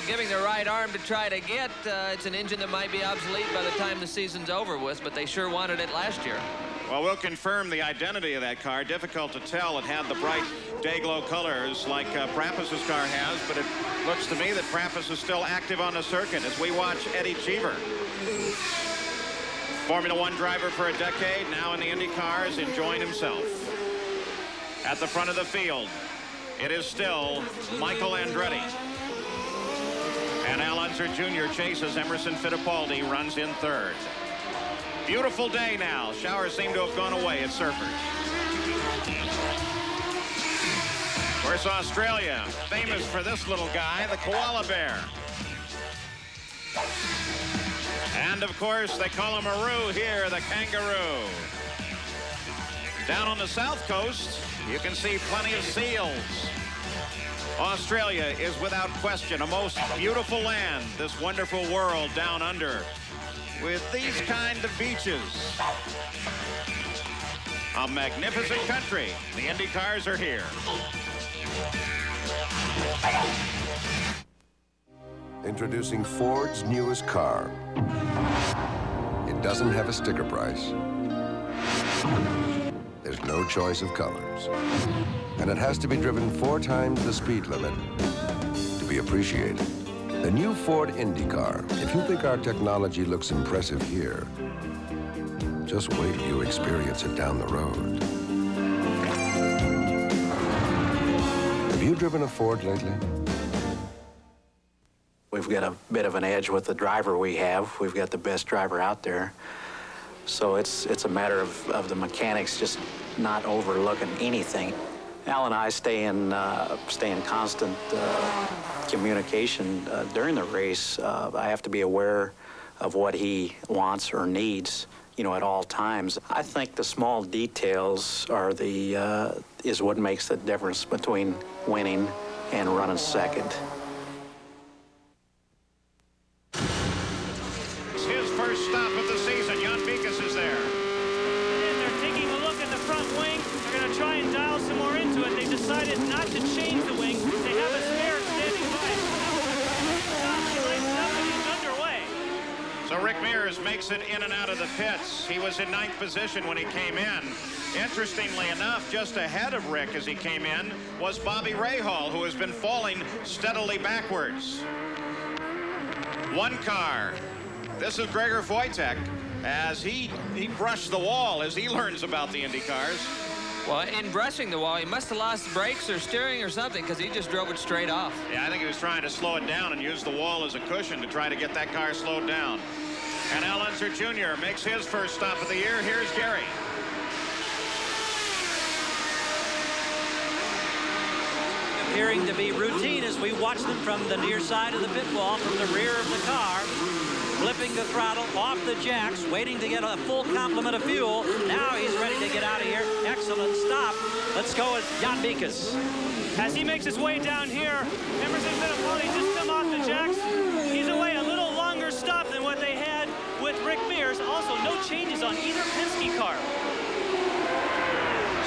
giving their right arm to try to get. It's an engine that might be obsolete by the time the season's over with, but they sure wanted it last year.
Well, we'll confirm the identity of that car. Difficult to tell. It had the bright day-glow colors like Prappis's car has, but it looks to me that Prappis is still active on the circuit as we watch Eddie Cheever. Formula One driver for a decade, now in the Indy cars, enjoying himself. At the front of the field, it is still Michael Andretti. And Al Unser Jr. chases Emerson Fittipaldi, runs in 3rd. Beautiful day now. Showers seem to have gone away at Surfers. Of course, Australia, famous for this little guy, the koala bear. And, of course, they call him Aru here, the kangaroo. Down on the south coast, you can see plenty of seals. Australia is without question a most beautiful land, this wonderful world down under, with these kind of beaches. A magnificent country. The Indy cars are here.
Introducing Ford's newest car. It doesn't have a sticker price. There's no choice of colors. And it has to be driven 4 times the speed limit to be appreciated. The new Ford IndyCar. If you think our technology looks impressive here, just wait till you experience it down the road. Have you driven a Ford lately?
We've got a bit of an edge with the driver we have. We've got the best driver out there. So it's a matter of the mechanics just not overlooking anything. Al and I stay in constant communication during the race. I have to be aware of what he wants or needs, you know, at all times. I think the small details are is what makes the difference between winning and running second.
It's his first stop of the season. Jan Beekes is there.
And they're taking a look at the front wing. They're going to try and dial some more into it. They decided not to change the wing. They have a spare standing by. He's underway.
So Rick Mears makes it in and out of the pits. He was in 9th position when he came in. Interestingly enough, just ahead of Rick as he came in was Bobby Rahal, who has been falling steadily backwards. One car. This is Gregor Wojtek as he brushed the wall as he learns about the Indy cars.
Well, in brushing the wall, he must have lost brakes or steering or something because he just drove it straight off.
Yeah, I think he was trying to slow it down and use the wall as a cushion to try to get that car slowed down. And Al Unser Jr. makes his first stop of the year. Here's Gary.
Appearing to be routine as we watch them from the near side of the pit wall, from the rear of the car, flipping the throttle off the jacks, waiting to get a full complement of fuel. Now he's ready to get out of here. Excellent stop. Let's go with Jan Beekes.
As he makes his way down here, Emerson Fittipaldi just come off the jacks. He's away a little longer stop than what they had with Rick Mears. Also, no changes on either Penske car.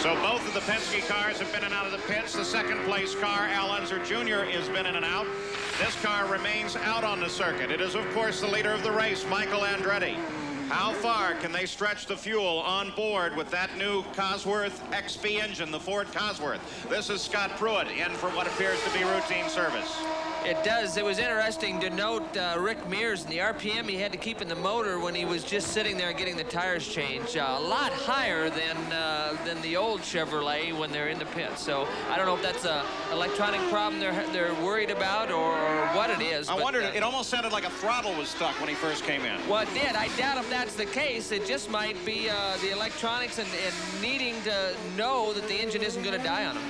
So both of the Penske cars have been in and out of the pits. The second place car, Al Unser Jr., has been in and out. This car remains out on the circuit. It is, of course, the leader of the race, Michael Andretti. How far can they stretch the fuel on board with that new Cosworth XP engine, the Ford Cosworth? This is Scott Pruitt in for what appears to be routine service.
It does. It was interesting to note Rick Mears and the RPM he had to keep in the motor when he was just sitting there getting the tires changed. A lot higher than the old Chevrolet when they're in the pit. So I don't know if that's an electronic problem they're worried about or what it is.
I wondered, it almost sounded like a throttle was stuck when he first came in.
Well, it did. I doubt if that's the case. It just might be the electronics and needing to know that the engine isn't going to die on him.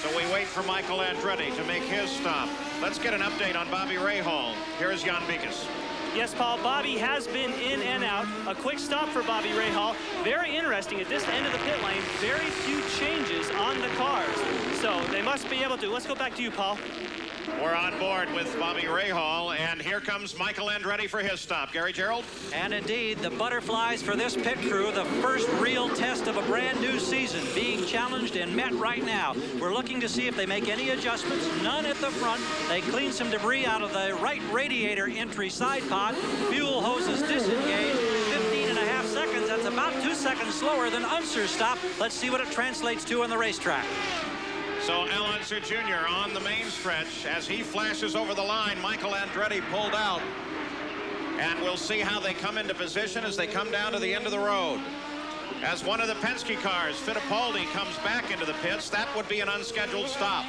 So we wait for Michael Andretti to make his stop. Let's get an update on Bobby Rahal. Here's Jan Beekes.
Yes, Paul, Bobby has been in and out. A quick stop for Bobby Rahal. Very interesting at this end of the pit lane. Very few changes on the cars. So they must be able to. Let's go back to you, Paul.
We're on board with Bobby Rahal, and here comes Michael Andretti for his stop. Gary Gerald?
And indeed, the butterflies for this pit crew, the first real test of a brand new season, being challenged and met right now. We're looking to see if they make any adjustments. None at the front. They clean some debris out of the right radiator entry side pod. Fuel hoses disengaged. 15.5 seconds. That's about 2 seconds slower than Unser's stop. Let's see what it translates to on the racetrack.
So Al Unser Jr. on the main stretch. As he flashes over the line, Michael Andretti pulled out. And we'll see how they come into position as they come down to the end of the road. As one of the Penske cars, Fittipaldi, comes back into the pits, that would be an unscheduled stop.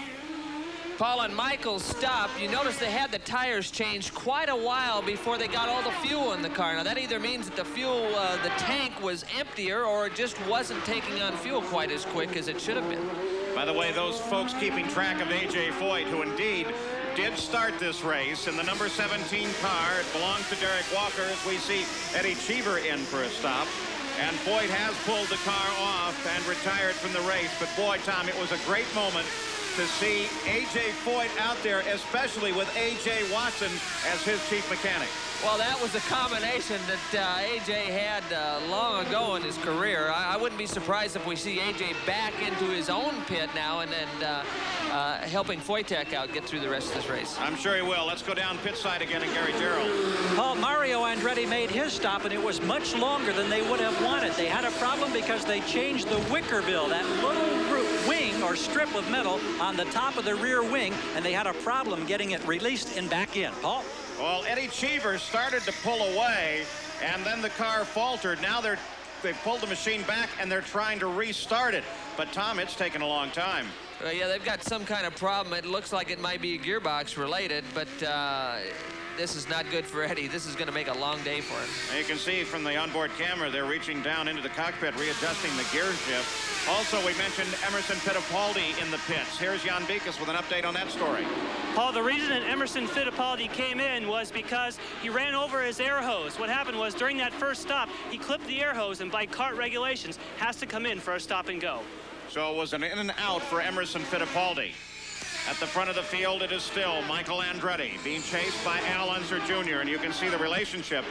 Paul, and Michael's stop, you notice they had the tires changed quite a while before they got all the fuel in the car. Now, that either means that the fuel, the tank was emptier, or it just wasn't taking on fuel quite as quick as it should have been.
By the way, those folks keeping track of A.J. Foyt, who indeed did start this race in the number 17 car. It belongs to Derek Walker as we see Eddie Cheever in for a stop. And Foyt has pulled the car off and retired from the race. But boy, Tom, it was a great moment to see A.J. Foyt out there, especially with A.J. Watson as his chief mechanic.
Well, that was a combination that A.J. had long ago in his career. I wouldn't be surprised if we see A.J. back into his own pit now and helping Wojtek out get through the rest of this race.
I'm sure he will. Let's go down pit side again and Gary Gerald.
Paul, Mario Andretti made his stop, and it was much longer than they would have wanted. They had a problem because they changed the wicker bill, that little wing or strip of metal on the top of the rear wing, and they had a problem getting it released and back in. Paul?
Well, Eddie Cheever started to pull away, and then the car faltered. Now they've pulled the machine back, and they're trying to restart it. But, Tom, it's taken a long time.
Yeah, they've got some kind of problem. It looks like it might be gearbox related, but this is not good for Eddie. This is going to make a long day for him.
Now you can see from the onboard camera, they're reaching down into the cockpit, readjusting the gear shift. Also, we mentioned Emerson Fittipaldi in the pits. Here's Jan Beekes with an update on that story.
Paul, the reason that Emerson Fittipaldi came in was because he ran over his air hose. What happened was during that first stop, he clipped the air hose and by kart regulations has to come in for a stop and go.
So it was an in and out for Emerson Fittipaldi. At the front of the field, it is still Michael Andretti being chased by Al Unser Jr. And you can see the relationship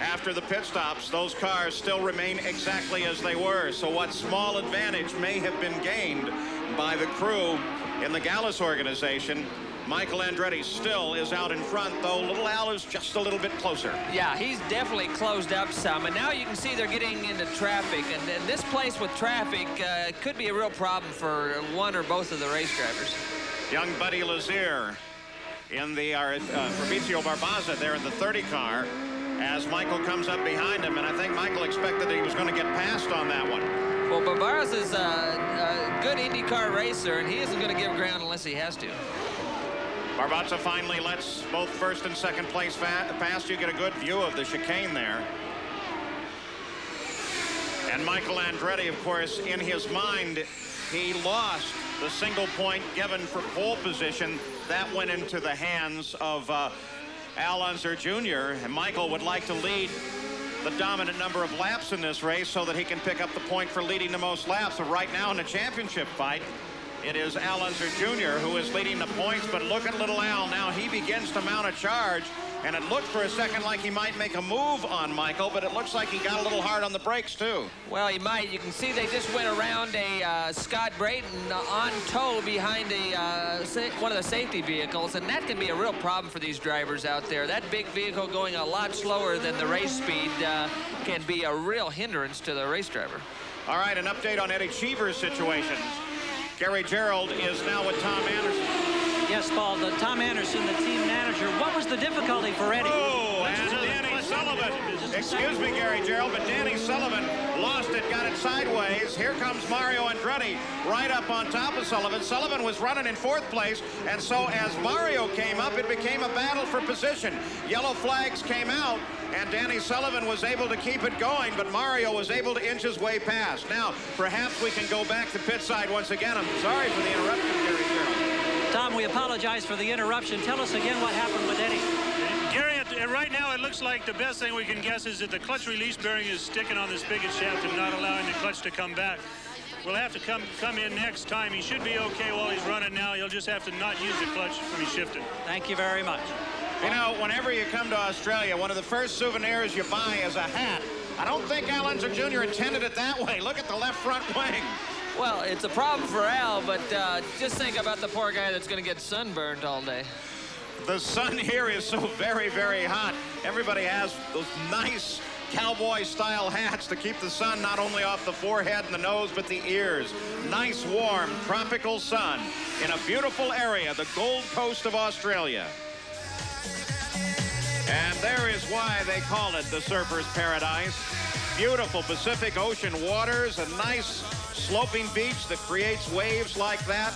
after the pit stops. Those cars still remain exactly as they were. So what small advantage may have been gained by the crew in the Gallus organization, Michael Andretti still is out in front, though little Al is just a little bit closer.
Yeah, he's definitely closed up some, and now you can see they're getting into traffic, and this place with traffic could be a real problem for one or both of the race drivers.
Young Buddy Lazier in the Fabrizio Barbaza there in the 30 car as Michael comes up behind him, and I think Michael expected that he was going to get past on that one.
Well, Barbaza's a good IndyCar racer, and he isn't going to give ground unless he has to.
Barbaza finally lets both first and second place pass. You get a good view of the chicane there. And Michael Andretti, of course, in his mind, he lost the single point given for pole position. That went into the hands of Al Unser Jr. And Michael would like to lead the dominant number of laps in this race so that he can pick up the point for leading the most laps. So right now in the championship fight, it is Al Unser Jr. who is leading the points, but look at little Al now. He begins to mount a charge, and it looked for a second like he might make a move on Michael, but it looks like he got a little hard on the brakes, too.
Well, he might. You can see they just went around a Scott Brayton on tow behind one of the safety vehicles, and that can be a real problem for these drivers out there. That big vehicle going a lot slower than the race speed can be a real hindrance to the race driver.
All right, an update on Eddie Cheever's situation. Gary Gerald is now with Tom Anderson.
Yes, Paul, Tom Anderson, the team manager. What was the difficulty for Eddie?
Oh, and Danny Sullivan. Excuse me, Gary Gerald, but Danny Sullivan lost it, got it sideways. Here comes Mario Andretti right up on top of Sullivan. Sullivan was running in fourth place, and so as Mario came up, it became a battle for position. Yellow flags came out, and Danny Sullivan was able to keep it going, but Mario was able to inch his way past. Now, perhaps we can go back to pit side once again. I'm sorry for the interruption, Gary Gerald.
Tom, we apologize for the interruption. Tell us again what happened with Eddie.
Gary, right now it looks like the best thing we can guess is that the clutch release bearing is sticking on the spigot shaft and not allowing the clutch to come back. We'll have to come in next time. He should be okay while he's running now. He'll just have to not use the clutch when he's shifting.
Thank you very much.
You know, whenever you come to Australia, one of the first souvenirs you buy is a hat. I don't think Al Unser Jr. intended it that way. Look at the left front wing.
Well, it's a problem for Al, but just think about the poor guy that's going to get sunburned all day.
The sun here is so very, very hot. Everybody has those nice cowboy-style hats to keep the sun not only off the forehead and the nose, but the ears. Nice, warm, tropical sun in a beautiful area, the Gold Coast of Australia. And there is why they call it the Surfer's Paradise. Beautiful Pacific Ocean waters, a nice sloping beach that creates waves like that,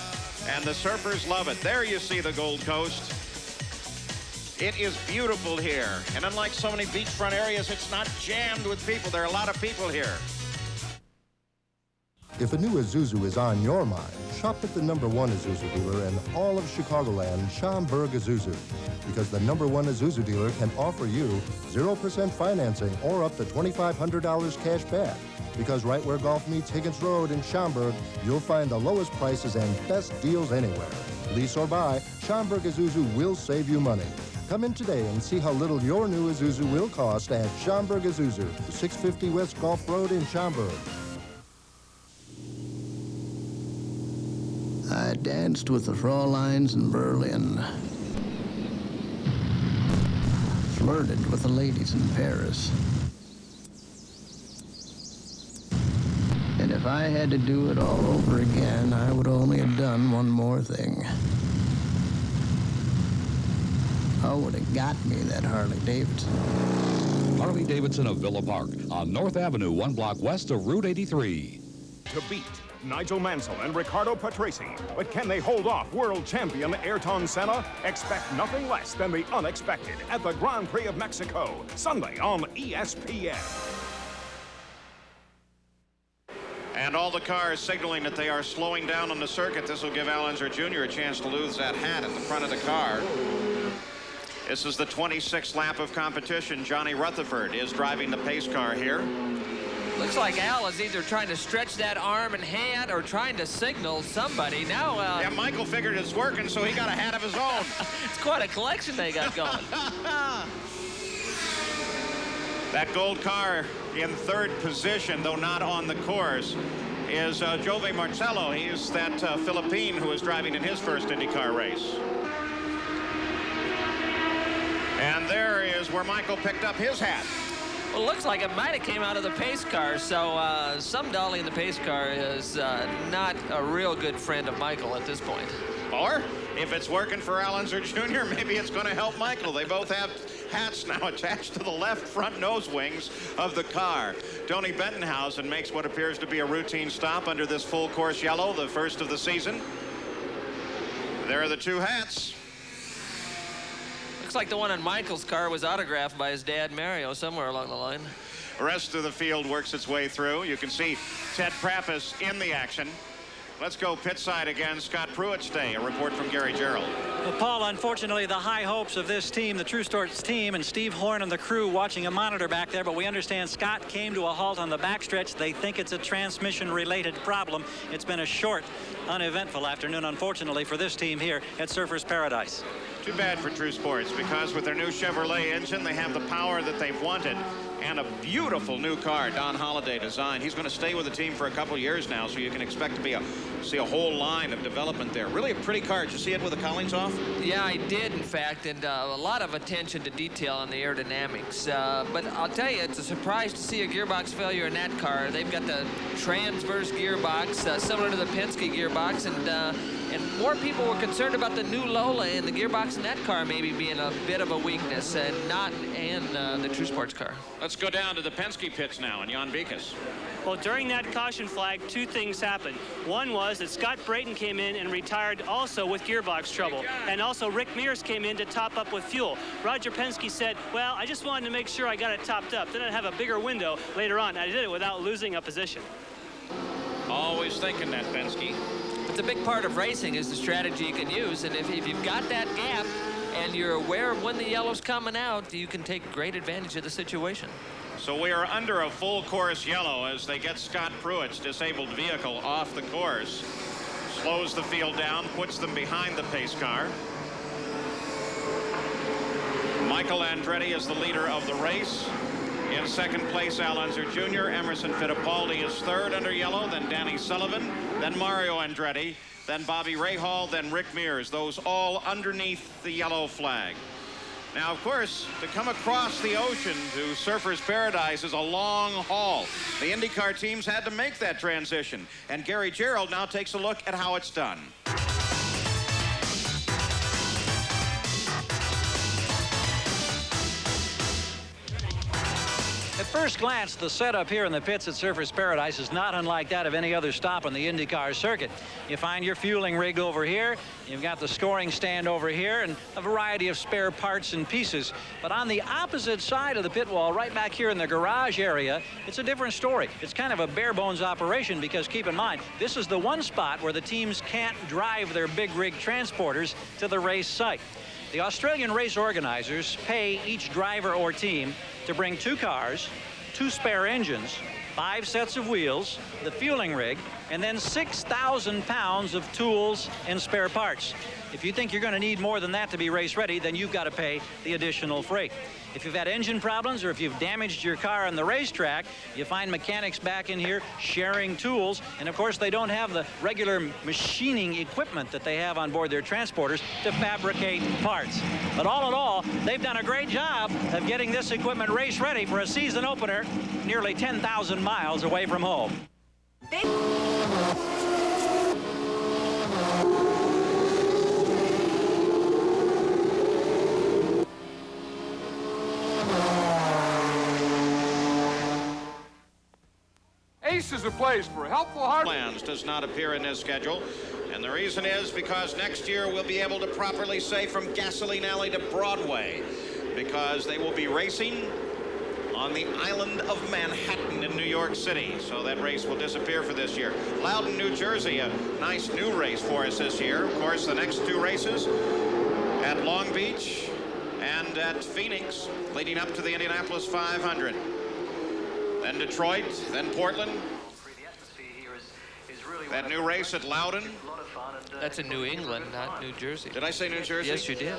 and the surfers love it. There you see the Gold Coast. It is beautiful here, and unlike so many beachfront areas, it's not jammed with people. There are a lot of people here.
If a new Isuzu is on your mind, shop at the #1 Isuzu dealer in all of Chicagoland, Schaumburg Isuzu. Because the #1 Isuzu dealer can offer you 0% financing or up to $2,500 cash back. Because right where golf meets Higgins Road in Schaumburg, you'll find the lowest prices and best deals anywhere. Lease or buy, Schaumburg Isuzu will save you money. Come in today and see how little your new Isuzu will cost at Schaumburg Isuzu, 650 West Golf Road in Schaumburg.
I danced with the Fräuleins in Berlin. Flirted with the ladies in Paris. And if I had to do it all over again, I would only have done one more thing. Oh, would have got me, that Harley Davidson.
Harley Davidson of Villa Park on North Avenue, 1 block west of Route 83.
To beat Nigel Mansell and Ricardo Patrese. But can they hold off world champion Ayrton Senna? Expect nothing less than the unexpected at the Grand Prix of Mexico, Sunday on ESPN.
And all the cars signaling that they are slowing down on the circuit. This will give Al Unser Jr. a chance to lose that hat at the front of the car. This is the 26th lap of competition. Johnny Rutherford is driving the pace car here.
Looks like Al is either trying to stretch that arm and hand or trying to signal somebody. Now,
yeah, Michael figured it's working, so he got a hat of his own.
It's quite a collection they got going.
That gold car in third position, though not on the course, is Jove Marcello. He's that Philippine who is driving in his first IndyCar race. And there is where Michael picked up his hat.
Well, it looks like it might have came out of the pace car, so some dolly in the pace car is not a real good friend of Michael at this point.
Or, if it's working for Al Unser Jr., maybe it's going to help Michael. They both have hats now attached to the left front nose wings of the car. Tony Bettenhausen makes what appears to be a routine stop under this full course yellow, the first of the season. There are the two hats.
Looks like the one on Michael's car was autographed by his dad, Mario, somewhere along the line.
The rest of the field works its way through. You can see Ted Prappis in the action. Let's go pit side again. Scott Pruitt's day. A report from Gary Gerald.
Well, Paul, unfortunately, the high hopes of this team, the True Sports team, and Steve Horn and the crew watching a monitor back there, but we understand Scott came to a halt on the backstretch. They think it's a transmission-related problem. It's been a short, uneventful afternoon, unfortunately, for this team here at Surfers Paradise.
Too bad for True Sports, because with their new Chevrolet engine, they have the power that they've wanted. And a beautiful new car, Don Holliday designed. He's going to stay with the team for a couple years now, so you can expect to see a whole line of development there. Really a pretty car. Did you see it with the cowlings off?
Yeah, I did, in fact, and a lot of attention to detail on the aerodynamics. But I'll tell you, it's a surprise to see a gearbox failure in that car. They've got the transverse gearbox, similar to the Penske gearbox, and more people were concerned about the new Lola and the gearbox in that car maybe being a bit of a weakness, and not in the True Sports car.
Let's go down to the Penske pits now, and Jan Beekes.
Well, during that caution flag, two things happened. One was that Scott Brayton came in and retired also with gearbox trouble. And also Rick Mears came in to top up with fuel. Roger Penske said, well, I just wanted to make sure I got it topped up. Then I'd have a bigger window later on. I did it without losing a position.
Always thinking that, Penske.
It's a big part of racing is the strategy you can use. And if you've got that gap and you're aware of when the yellow's coming out, you can take great advantage of the situation.
So we are under a full course yellow as they get Scott Pruitt's disabled vehicle off the course. Slows the field down, puts them behind the pace car. Michael Andretti is the leader of the race. In second place, Al Unser Jr. Emerson Fittipaldi is third under yellow, then Danny Sullivan, then Mario Andretti, then Bobby Rahal, then Rick Mears. Those all underneath the yellow flag. Now, of course, to come across the ocean to Surfers Paradise is a long haul. The IndyCar teams had to make that transition. And Gary Gerald now takes a look at how it's done.
At first glance, the setup here in the pits at Surfers Paradise is not unlike that of any other stop on the IndyCar circuit. You find your fueling rig over here, you've got the scoring stand over here, and a variety of spare parts and pieces. But on the opposite side of the pit wall, right back here in the garage area, it's a different story. It's kind of a bare bones operation because, keep in mind, this is the one spot where the teams can't drive their big rig transporters to the race site. The Australian race organizers pay each driver or team to bring 2 cars, 2 spare engines, 5 sets of wheels, the fueling rig, and then 6,000 pounds of tools and spare parts. If you think you're going to need more than that to be race ready, then you've got to pay the additional freight. If you've had engine problems or if you've damaged your car on the racetrack, you find mechanics back in here sharing tools. And of course, they don't have the regular machining equipment that they have on board their transporters to fabricate parts. But all in all, they've done a great job of getting this equipment race ready for a season opener nearly 10,000 miles away from home.
is a place for helpful heart.
Plans does not appear in this schedule. And the reason is because next year we'll be able to properly say from Gasoline Alley to Broadway, because they will be racing on the island of Manhattan in New York City. So that race will disappear for this year. Loudon, New Jersey, a nice new race for us this year. Of course, the next two races at Long Beach and at Phoenix, leading up to the Indianapolis 500. Then Detroit, then Portland. That new race at Loudon.
That's in New England, not New Jersey.
Did I say New Jersey?
Yes, you did.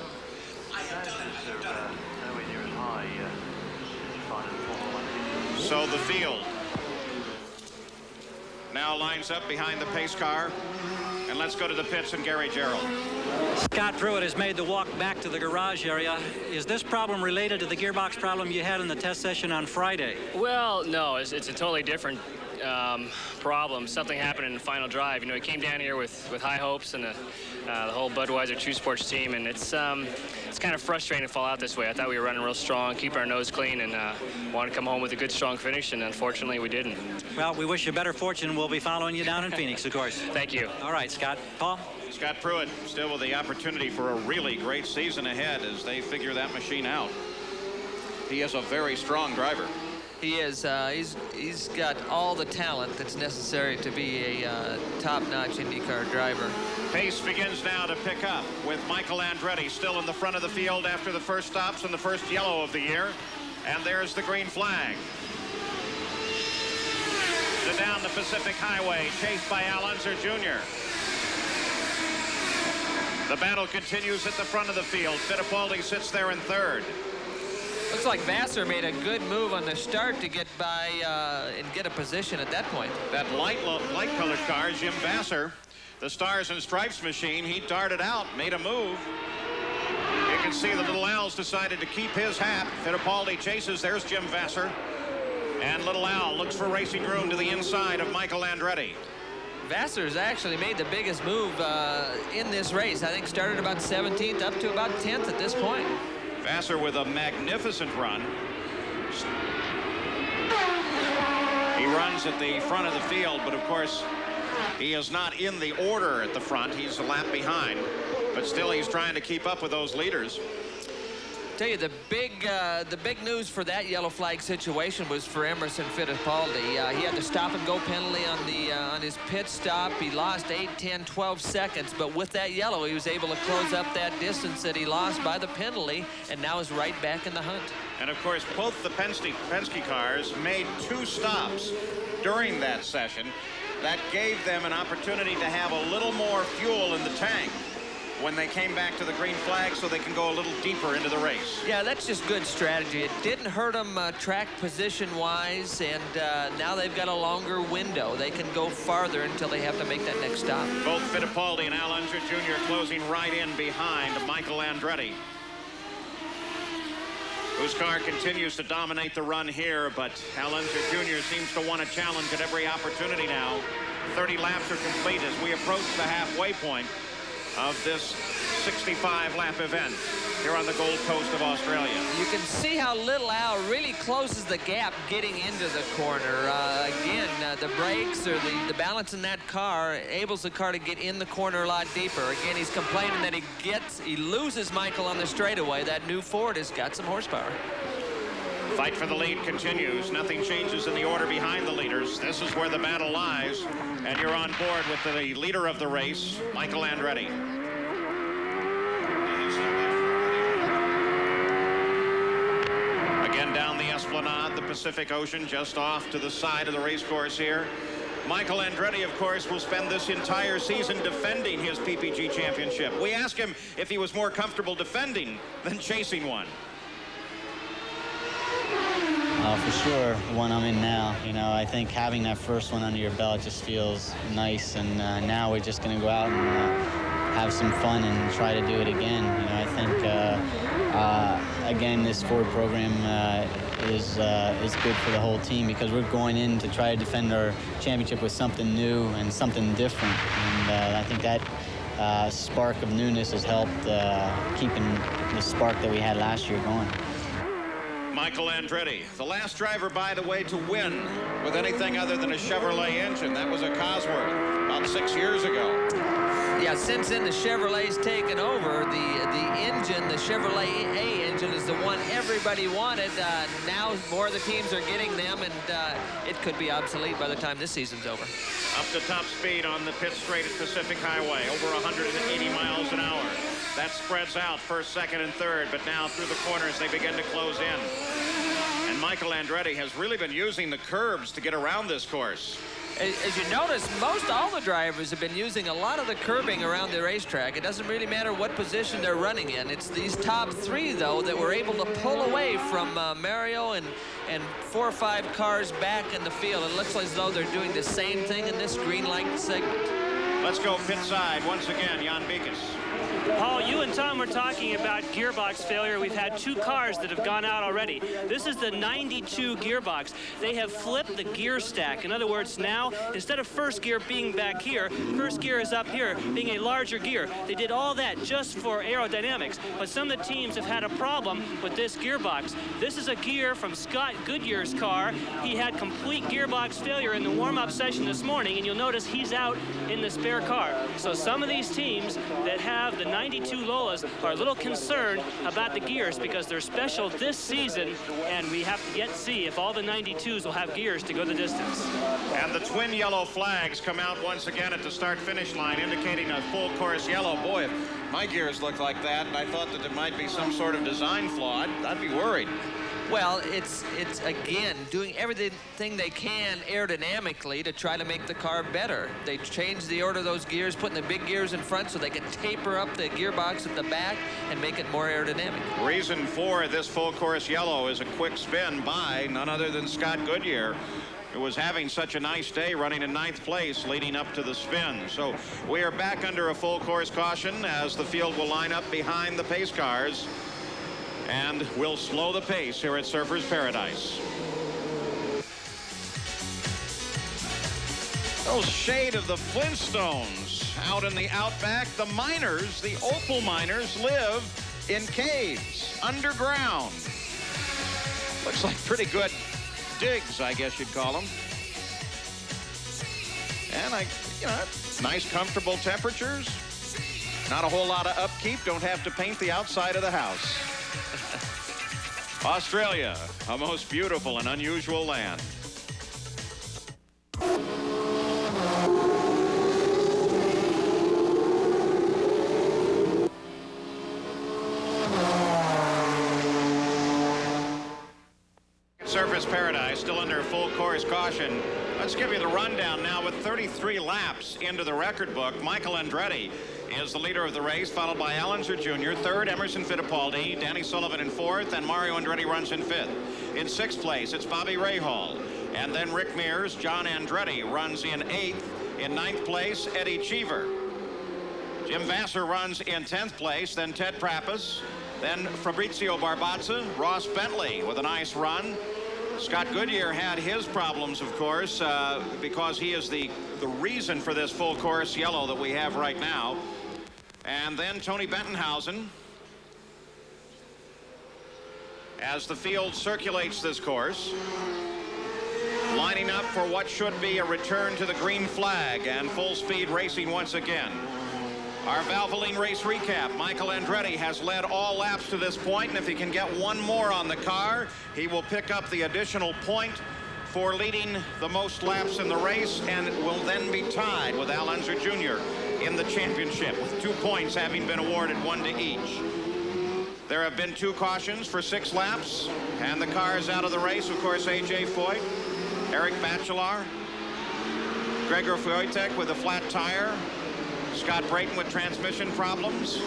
So the field now lines up behind the pace car. And let's go to the pits and Gary Gerald.
Scott Pruitt has made the walk back to the garage area. Is this problem related to the gearbox problem you had in the test session on Friday?
Well, no, it's a totally different problem. Something happened in the final drive. You know, he came down here with high hopes and the whole Budweiser True Sports team, and it's kind of frustrating to fall out this way. I thought we were running real strong, keeping our nose clean, and wanted to come home with a good, strong finish, and unfortunately we didn't.
Well, we wish you better fortune. We'll be following you down in Phoenix, of course.
Thank you.
All right, Scott. Paul?
Scott Pruitt still with the opportunity for a really great season ahead as they figure that machine out. He is a very strong driver.
He is. He's got all the talent that's necessary to be a top-notch IndyCar driver.
Pace begins now to pick up with Michael Andretti still in the front of the field after the first stops and the first yellow of the year. And there's the green flag. So down the Pacific Highway, chased by Al Unser Jr. The battle continues at the front of the field. Fittipaldi sits there in third.
Looks like Vassar made a good move on the start to get by and get a position at that point.
That light-colored car, Jim Vassar, the Stars and Stripes machine, he darted out, made a move. You can see the Little Al's decided to keep his hat. Fittipaldi chases. There's Jim Vassar. And Little Al looks for racing room to the inside of Michael Andretti.
Vassar's actually made the biggest move in this race. I think started about 17th up to about 10th at this point.
Vassar with a magnificent run. He runs at the front of the field, but of course, he is not in the order at the front. He's a lap behind, but still he's trying to keep up with those leaders.
Tell you, the big news for that yellow flag situation was for Emerson Fittipaldi. He had the stop-and-go penalty on his pit stop. He lost 8, 10, 12 seconds, but with that yellow, he was able to close up that distance that he lost by the penalty, and now is right back in the hunt.
And of course, both the Penske cars made 2 stops during that session. That gave them an opportunity to have a little more fuel in the tank when they came back to the green flag, so they can go a little deeper into the race.
Yeah, that's just good strategy. It didn't hurt them track position-wise, and now they've got a longer window. They can go farther until they have to make that next stop.
Both Fittipaldi and Al Unser Jr. closing right in behind Michael Andretti, whose car continues to dominate the run here, but Al Unser Jr. seems to want a challenge at every opportunity now. 30 laps are complete as we approach the halfway point of this 65-lap event here on the Gold Coast of Australia.
You can see how Little Al really closes the gap getting into the corner. Again, the brakes or the balance in that car enables the car to get in the corner a lot deeper. Again, he's complaining that he loses Michael on the straightaway. That new Ford has got some horsepower.
Fight for the lead continues. Nothing changes in the order behind the leaders. This is where the battle lies. And you're on board with the leader of the race, Michael Andretti. Again, down the Esplanade, the Pacific Ocean, just off to the side of the race course here. Michael Andretti, of course, will spend this entire season defending his PPG championship. We asked him if he was more comfortable defending than chasing one.
For sure, the one I'm in now. You know, I think having that first one under your belt just feels nice, and now we're just going to go out and have some fun and try to do it again. You know, I think again, this Ford program is good for the whole team because we're going in to try to defend our championship with something new and something different, and I think that spark of newness has helped keeping the spark that we had last year going.
Michael Andretti, the last driver, by the way, to win with anything other than a Chevrolet engine. That was a Cosworth about 6 years ago.
Yeah, since then the Chevrolet's taken over. The engine, the Chevrolet A engine, is the one everybody wanted. Now more of the teams are getting them, and it could be obsolete by the time this season's over.
Up to top speed on the pit straight at Pacific Highway, over 180 miles an hour. That spreads out first, second, and third, but now through the corners they begin to close in. And Michael Andretti has really been using the curbs to get around this course.
As you notice, most all the drivers have been using a lot of the curbing around the racetrack. It doesn't really matter what position they're running in. It's these top three, though, that were able to pull away from Mario and 4 or 5 cars back in the field. It looks as though they're doing the same thing in this green light segment.
Let's go pit side once again, Jan Beekes.
Paul, you and Tom were talking about gearbox failure. We've had 2 cars that have gone out already. This is the 92 gearbox. They have flipped the gear stack. In other words, now, instead of first gear being back here, first gear is up here, being a larger gear. They did all that just for aerodynamics. But some of the teams have had a problem with this gearbox. This is a gear from Scott Goodyear's car. He had complete gearbox failure in the warm-up session this morning, and you'll notice he's out in the spare car. So some of these teams that have the 92 Lolas are a little concerned about the gears because they're special this season, and we have to yet see if all the 92s will have gears to go the distance.
And the twin yellow flags come out once again at the start-finish line, indicating a full course yellow. Boy, if my gears look like that, and I thought that there might be some sort of design flaw, I'd be worried.
Well, it's again doing everything they can aerodynamically to try to make the car better. They changed the order of those gears, putting the big gears in front so they can taper up the gearbox at the back and make it more aerodynamic.
Reason for this full course yellow is a quick spin by none other than Scott Goodyear, who was having such a nice day running in 9th place leading up to the spin. So we are back under a full course caution as the field will line up behind the pace cars. And we'll slow the pace here at Surfers Paradise. Oh, shade of the Flintstones out in the outback. The miners, the opal miners, live in caves underground. Looks like pretty good digs, I guess you'd call them. And nice comfortable temperatures. Not a whole lot of upkeep. Don't have to paint the outside of the house. Australia, a most beautiful and unusual land. Surfers Paradise still under full course caution. Let's give you the rundown now with 33 laps into the record book. Michael Andretti is the leader of the race, followed by Al Unser Jr., 3rd, Emerson Fittipaldi, Danny Sullivan in 4th, and Mario Andretti runs in 5th. In 6th place, it's Bobby Rahal. And then Rick Mears, John Andretti runs in 8th. In 9th place, Eddie Cheever. Jim Vassar runs in 10th place, then Ted Prappas, then Fabrizio Barbazza, Ross Bentley with a nice run. Scott Goodyear had his problems, of course, because he is the reason for this full course yellow that we have right now. And then Tony Bentonhausen, as the field circulates this course, lining up for what should be a return to the green flag and full speed racing once again. Our Valvoline race recap. Michael Andretti has led all laps to this point, and if he can get one more on the car, he will pick up the additional point for leading the most laps in the race and will then be tied with Al Unser Jr. in the championship, with 2 points having been awarded, 1 to each. There have been 2 cautions for 6 laps, and the car is out of the race. Of course, A.J. Foyt, Eric Bachelard, Gregor Wojtek with a flat tire, Scott Brayton with transmission problems,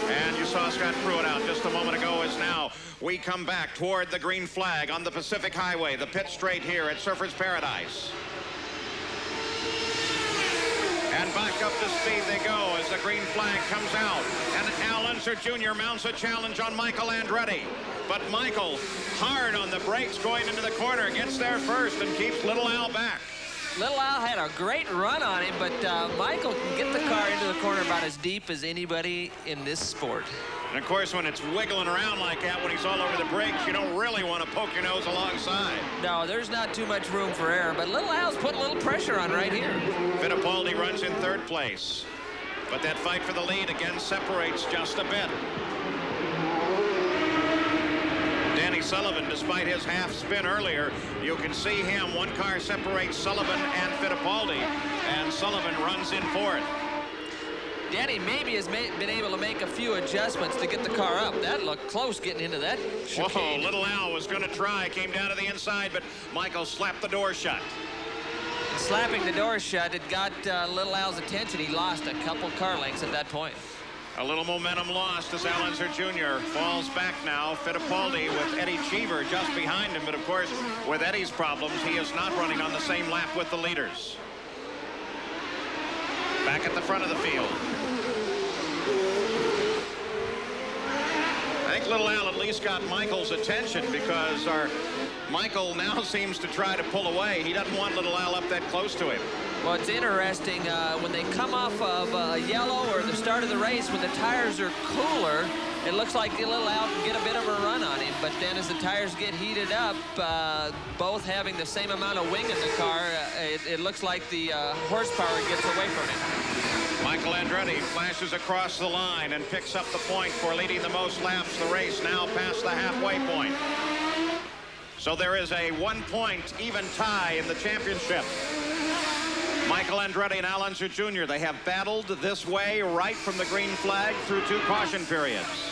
and you saw Scott Pruitt out just a moment ago. As now we come back toward the green flag on the Pacific Highway, the pit straight here at Surfers Paradise. And back up to speed they go as the green flag comes out, and Al Unser Jr. mounts a challenge on Michael Andretti. But Michael, hard on the brakes going into the corner, gets there first and keeps little Al back.
Little Al had a great run on him, but Michael can get the car into the corner about as deep as anybody in this sport.
And, of course, when it's wiggling around like that, when he's all over the brakes, you don't really want to poke your nose alongside.
No, there's not too much room for error, but Little Al's putting a little pressure on right here.
Fittipaldi runs in third place. But that fight for the lead again separates just a bit. Danny Sullivan, despite his half spin earlier, you can see him. One car separates Sullivan and Fittipaldi, and Sullivan runs in fourth.
Danny maybe has been able to make a few adjustments to get the car up. That looked close getting into that chicane.
Whoa, Little Al was going to try, came down to the inside, but Michael slapped the door shut.
Slapping the door shut, it got Little Al's attention. He lost a couple car lengths at that point.
A little momentum lost as Al Unser Jr. falls back now. Fittipaldi with Eddie Cheever just behind him, but of course, with Eddie's problems, he is not running on the same lap with the leaders. Back at the front of the field. I think Little Al at least got Michael's attention because Michael now seems to try to pull away. He doesn't want Little Al up that close to him.
Well, it's interesting when they come off of yellow or the start of the race when the tires are cooler, it looks like Little Al can get a bit of a run on him. But then as the tires get heated up, both having the same amount of wing in the car, it looks like the horsepower gets away from him.
Michael Andretti flashes across the line and picks up the point for leading the most laps. The race now past the halfway point. So there is a 1-point even tie in the championship. Michael Andretti and Al Unser Jr., they have battled this way right from the green flag through 2 caution periods.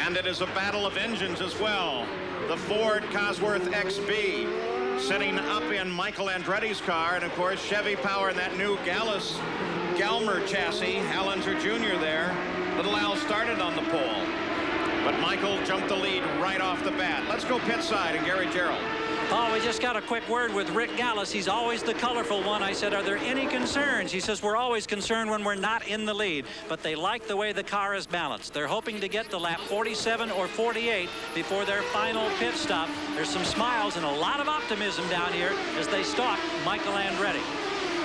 And it is a battle of engines as well. The Ford Cosworth XB sitting up in Michael Andretti's car, and of course Chevy power in that new Galmer chassis. Al Unser Jr. there. Little Al started on the pole, but Michael jumped the lead right off the bat. Let's go pit side and Gary Gerald.
Oh, we just got a quick word with Rick Gallus. He's always the colorful one. I said, are there any concerns? He says, we're always concerned when we're not in the lead, but they like the way the car is balanced. They're hoping to get to lap 47 or 48 before their final pit stop. There's some smiles and a lot of optimism down here as they stalk Michael Andretti.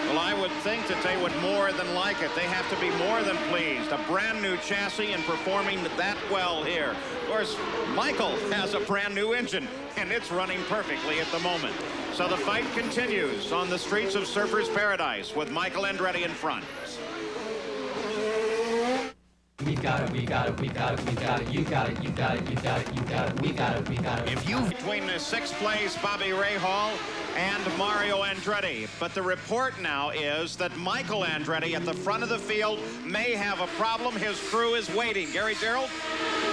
Well, I would think that they would more than like it. They have to be more than pleased. A brand new chassis and performing that well here. Of course, Michael has a brand new engine, and it's running perfectly at the moment. So the fight continues on the streets of Surfers Paradise with Michael Andretti in front.
We got it, we got it, we got it, we got it, you got it, you got it, you got it, you got it, we got it, we got it.
If you between the 6th place Bobby Rahal and Mario Andretti, but the report now is that Michael Andretti at the front of the field may have a problem. His crew is waiting. Gary Gerald?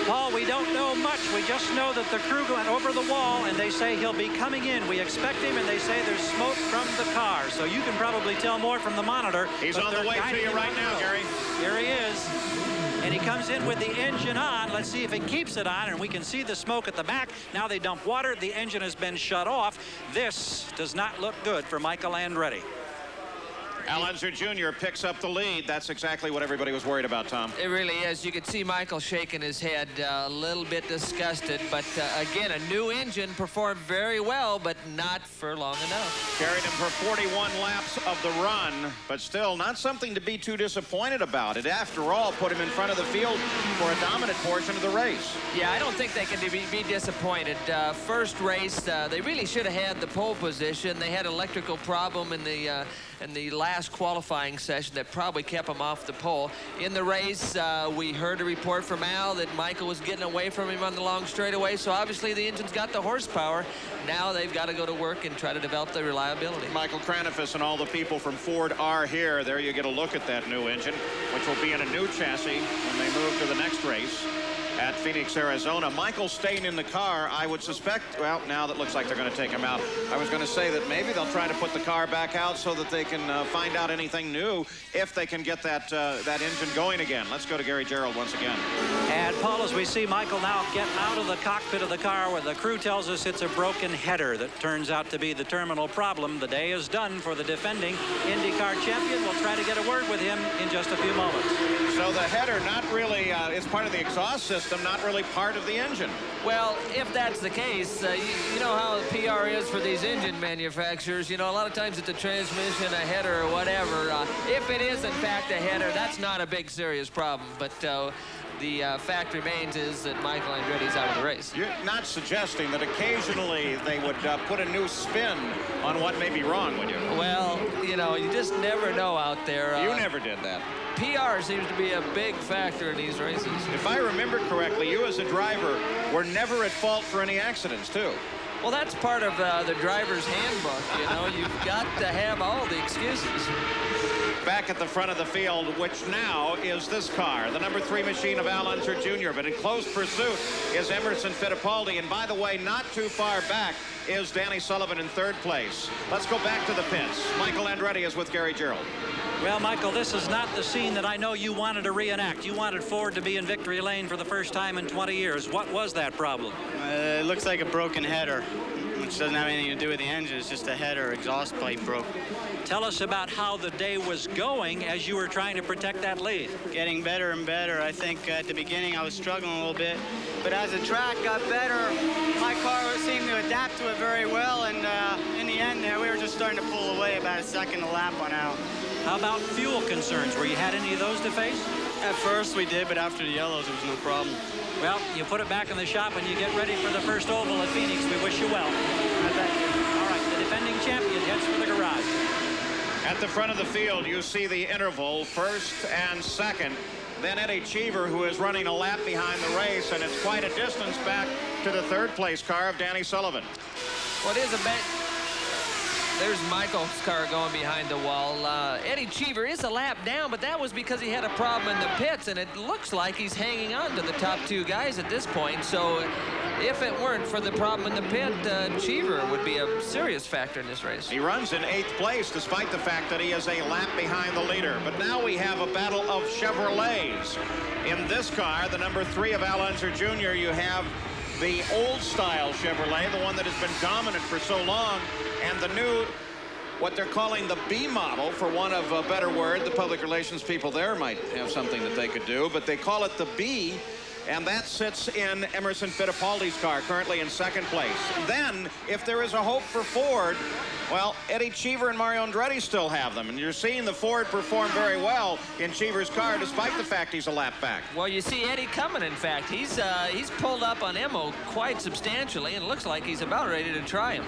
Paul, we don't know much. We just know that the crew went over the wall and they say he'll be coming in. We expect him, and they say there's smoke from the car. So you can probably tell more from the monitor.
He's on the way to you right now, Gary.
Here he is. And he comes in with the engine on. Let's see if it keeps it on, and we can see the smoke at the back. Now they dump water. The engine has been shut off. This does not look good for Michael Andretti.
Al Unser Jr. picks up the lead. That's exactly what everybody was worried about, Tom.
It really is. You could see Michael shaking his head, a little bit disgusted. But again, a new engine performed very well, but not for long enough.
Carried him for 41 laps of the run, but still not something to be too disappointed about. It, after all, put him in front of the field for a dominant portion of the race.
Yeah, I don't think they can be disappointed. First race, they really should have had the pole position. They had an electrical problem in the last qualifying session that probably kept him off the pole. In the race, we heard a report from Al that Michael was getting away from him on the long straightaway, so obviously the engine's got the horsepower. Now they've got to go to work and try to develop the reliability.
Michael Kranifus and all the people from Ford are here. There you get a look at that new engine, which will be in a new chassis when they move to the next race at Phoenix, Arizona. Michael staying in the car, I would suspect, well, now that looks like they're going to take him out. I was going to say that maybe they'll try to put the car back out so that they can find out anything new if they can get that engine going again. Let's go to Gary Gerald once again.
And Paul, as we see Michael now get out of the cockpit of the car where the crew tells us it's a broken header that turns out to be the terminal problem. The day is done for the defending IndyCar champion. We'll try to get a word with him in just a few moments.
So the header not really is part of the exhaust system, not really part of the engine.
Well, if that's the case, you know how the PR is for these engine manufacturers. You know, a lot of times it's a transmission, a header, or whatever. If it is, in fact, a header, that's not a big, serious problem. But the fact remains is that Michael Andretti's out of the race.
You're not suggesting that occasionally they would put a new spin on what may be wrong, would you?
Well, you know, you just never know out there.
You never did that.
PR seems to be a big factor in these races.
If I remember correctly, you as a driver were never at fault for any accidents, too.
Well, that's part of the driver's handbook, you know. You've got to have all the excuses.
Back at the front of the field, which now is this car, the number 3 machine of Al Unser Jr., but in close pursuit is Emerson Fittipaldi, and by the way, not too far back is Danny Sullivan in 3rd place. Let's go back to the pits. Michael Andretti is with Gary Gerald.
Well, Michael, this is not the scene that I know you wanted to reenact. You wanted Ford to be in victory lane for the first time in 20 years. What was that problem?
It looks like a broken header, which doesn't have anything to do with the engine. It's just a header exhaust pipe broke.
Tell us about how the day was going as you were trying to protect that lead.
Getting better and better. I think at the beginning I was struggling a little bit, but as the track got better, my car seemed to adapt to it very well, and in the end there, we were just starting to pull away. About a second the lap went out.
How about fuel concerns? Were you had any of those to face?
At first we did, but after the yellows, there was no problem.
Well, you put it back in the shop and you get ready for the first oval at Phoenix. We wish you well. All right, the defending champion heads for the garage.
At the front of the field, you see the interval, 1st and 2nd. Then Eddie Cheever, who is running a lap behind the race, and it's quite a distance back to the 3rd place car of Danny Sullivan.
Well, it is a bit. There's Michael's car going behind the wall. Eddie Cheever is a lap down, but that was because he had a problem in the pits, and it looks like he's hanging on to the top 2 guys at this point. So if it weren't for the problem in the pit, Cheever would be a serious factor in this race.
He runs in 8th place, despite the fact that he is a lap behind the leader. But now we have a battle of Chevrolets. In this car, the number 3 of Al Unser Jr., you have the old-style Chevrolet, the one that has been dominant for so long, and the new, what they're calling the B model, for want of a better word. The public relations people there might have something that they could do, but they call it the B, and that sits in Emerson Fittipaldi's car, currently in 2nd place. Then, if there is a hope for Ford, well, Eddie Cheever and Mario Andretti still have them, and you're seeing the Ford perform very well in Cheever's car, despite the fact he's a lap back.
Well, you see Eddie coming, in fact. He's pulled up on Emo quite substantially, and it looks like he's about ready to try him.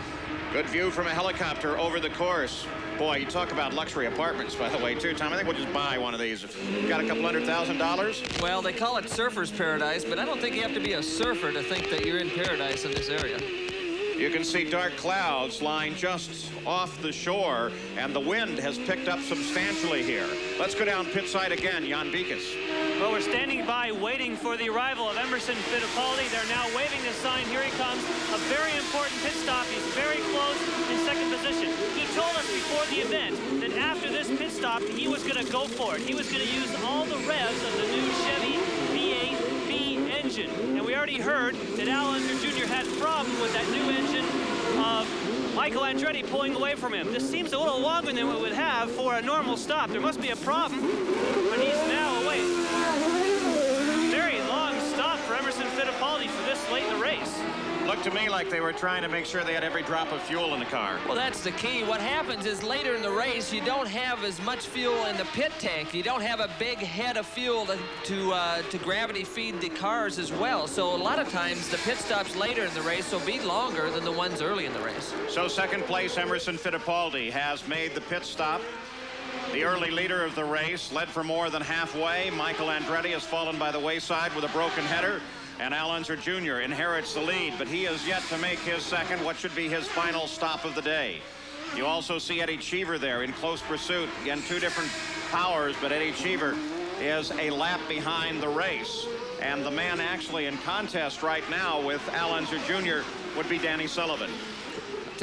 Good view from a helicopter over the course. Boy, you talk about luxury apartments, by the way, too, Tom. I think we'll just buy one of these. Got a couple $100,000?
Well, they call it surfer's paradise, but I don't think you have to be a surfer to think that you're in paradise in this area.
You can see dark clouds lying just off the shore, and the wind has picked up substantially here. Let's go down pit side again, Jan Beekes.
Well, we're standing by waiting for the arrival of Emerson Fittipaldi. They're now waving the sign. Here he comes. A very important pit stop. He's very close in 2nd position. He told us before the event that after this pit stop, he was going to go for it. He was going to use all the revs of the new Chevy V8B engine. And we already heard that Al Unser Jr. had a problem with that new engine of Michael Andretti pulling away from him. This seems a little longer than we would have for a normal stop. There must be a problem, but he's now away. Very long stop for Emerson Fittipaldi for this late in the race.
Looked to me like they were trying to make sure they had every drop of fuel in the car.
Well, that's the key. What happens is later in the race, you don't have as much fuel in the pit tank. You don't have a big head of fuel to gravity feed the cars as well. So a lot of times, the pit stops later in the race will be longer than the ones early in the race.
So 2nd place, Emerson Fittipaldi has made the pit stop. The early leader of the race led for more than halfway. Michael Andretti has fallen by the wayside with a broken header. And Al Unser Jr. inherits the lead, but he is yet to make his 2nd, what should be his final stop of the day. You also see Eddie Cheever there in close pursuit. Again, 2 different powers, but Eddie Cheever is a lap behind the race. And the man actually in contest right now with Al Unser Jr. would be Danny Sullivan.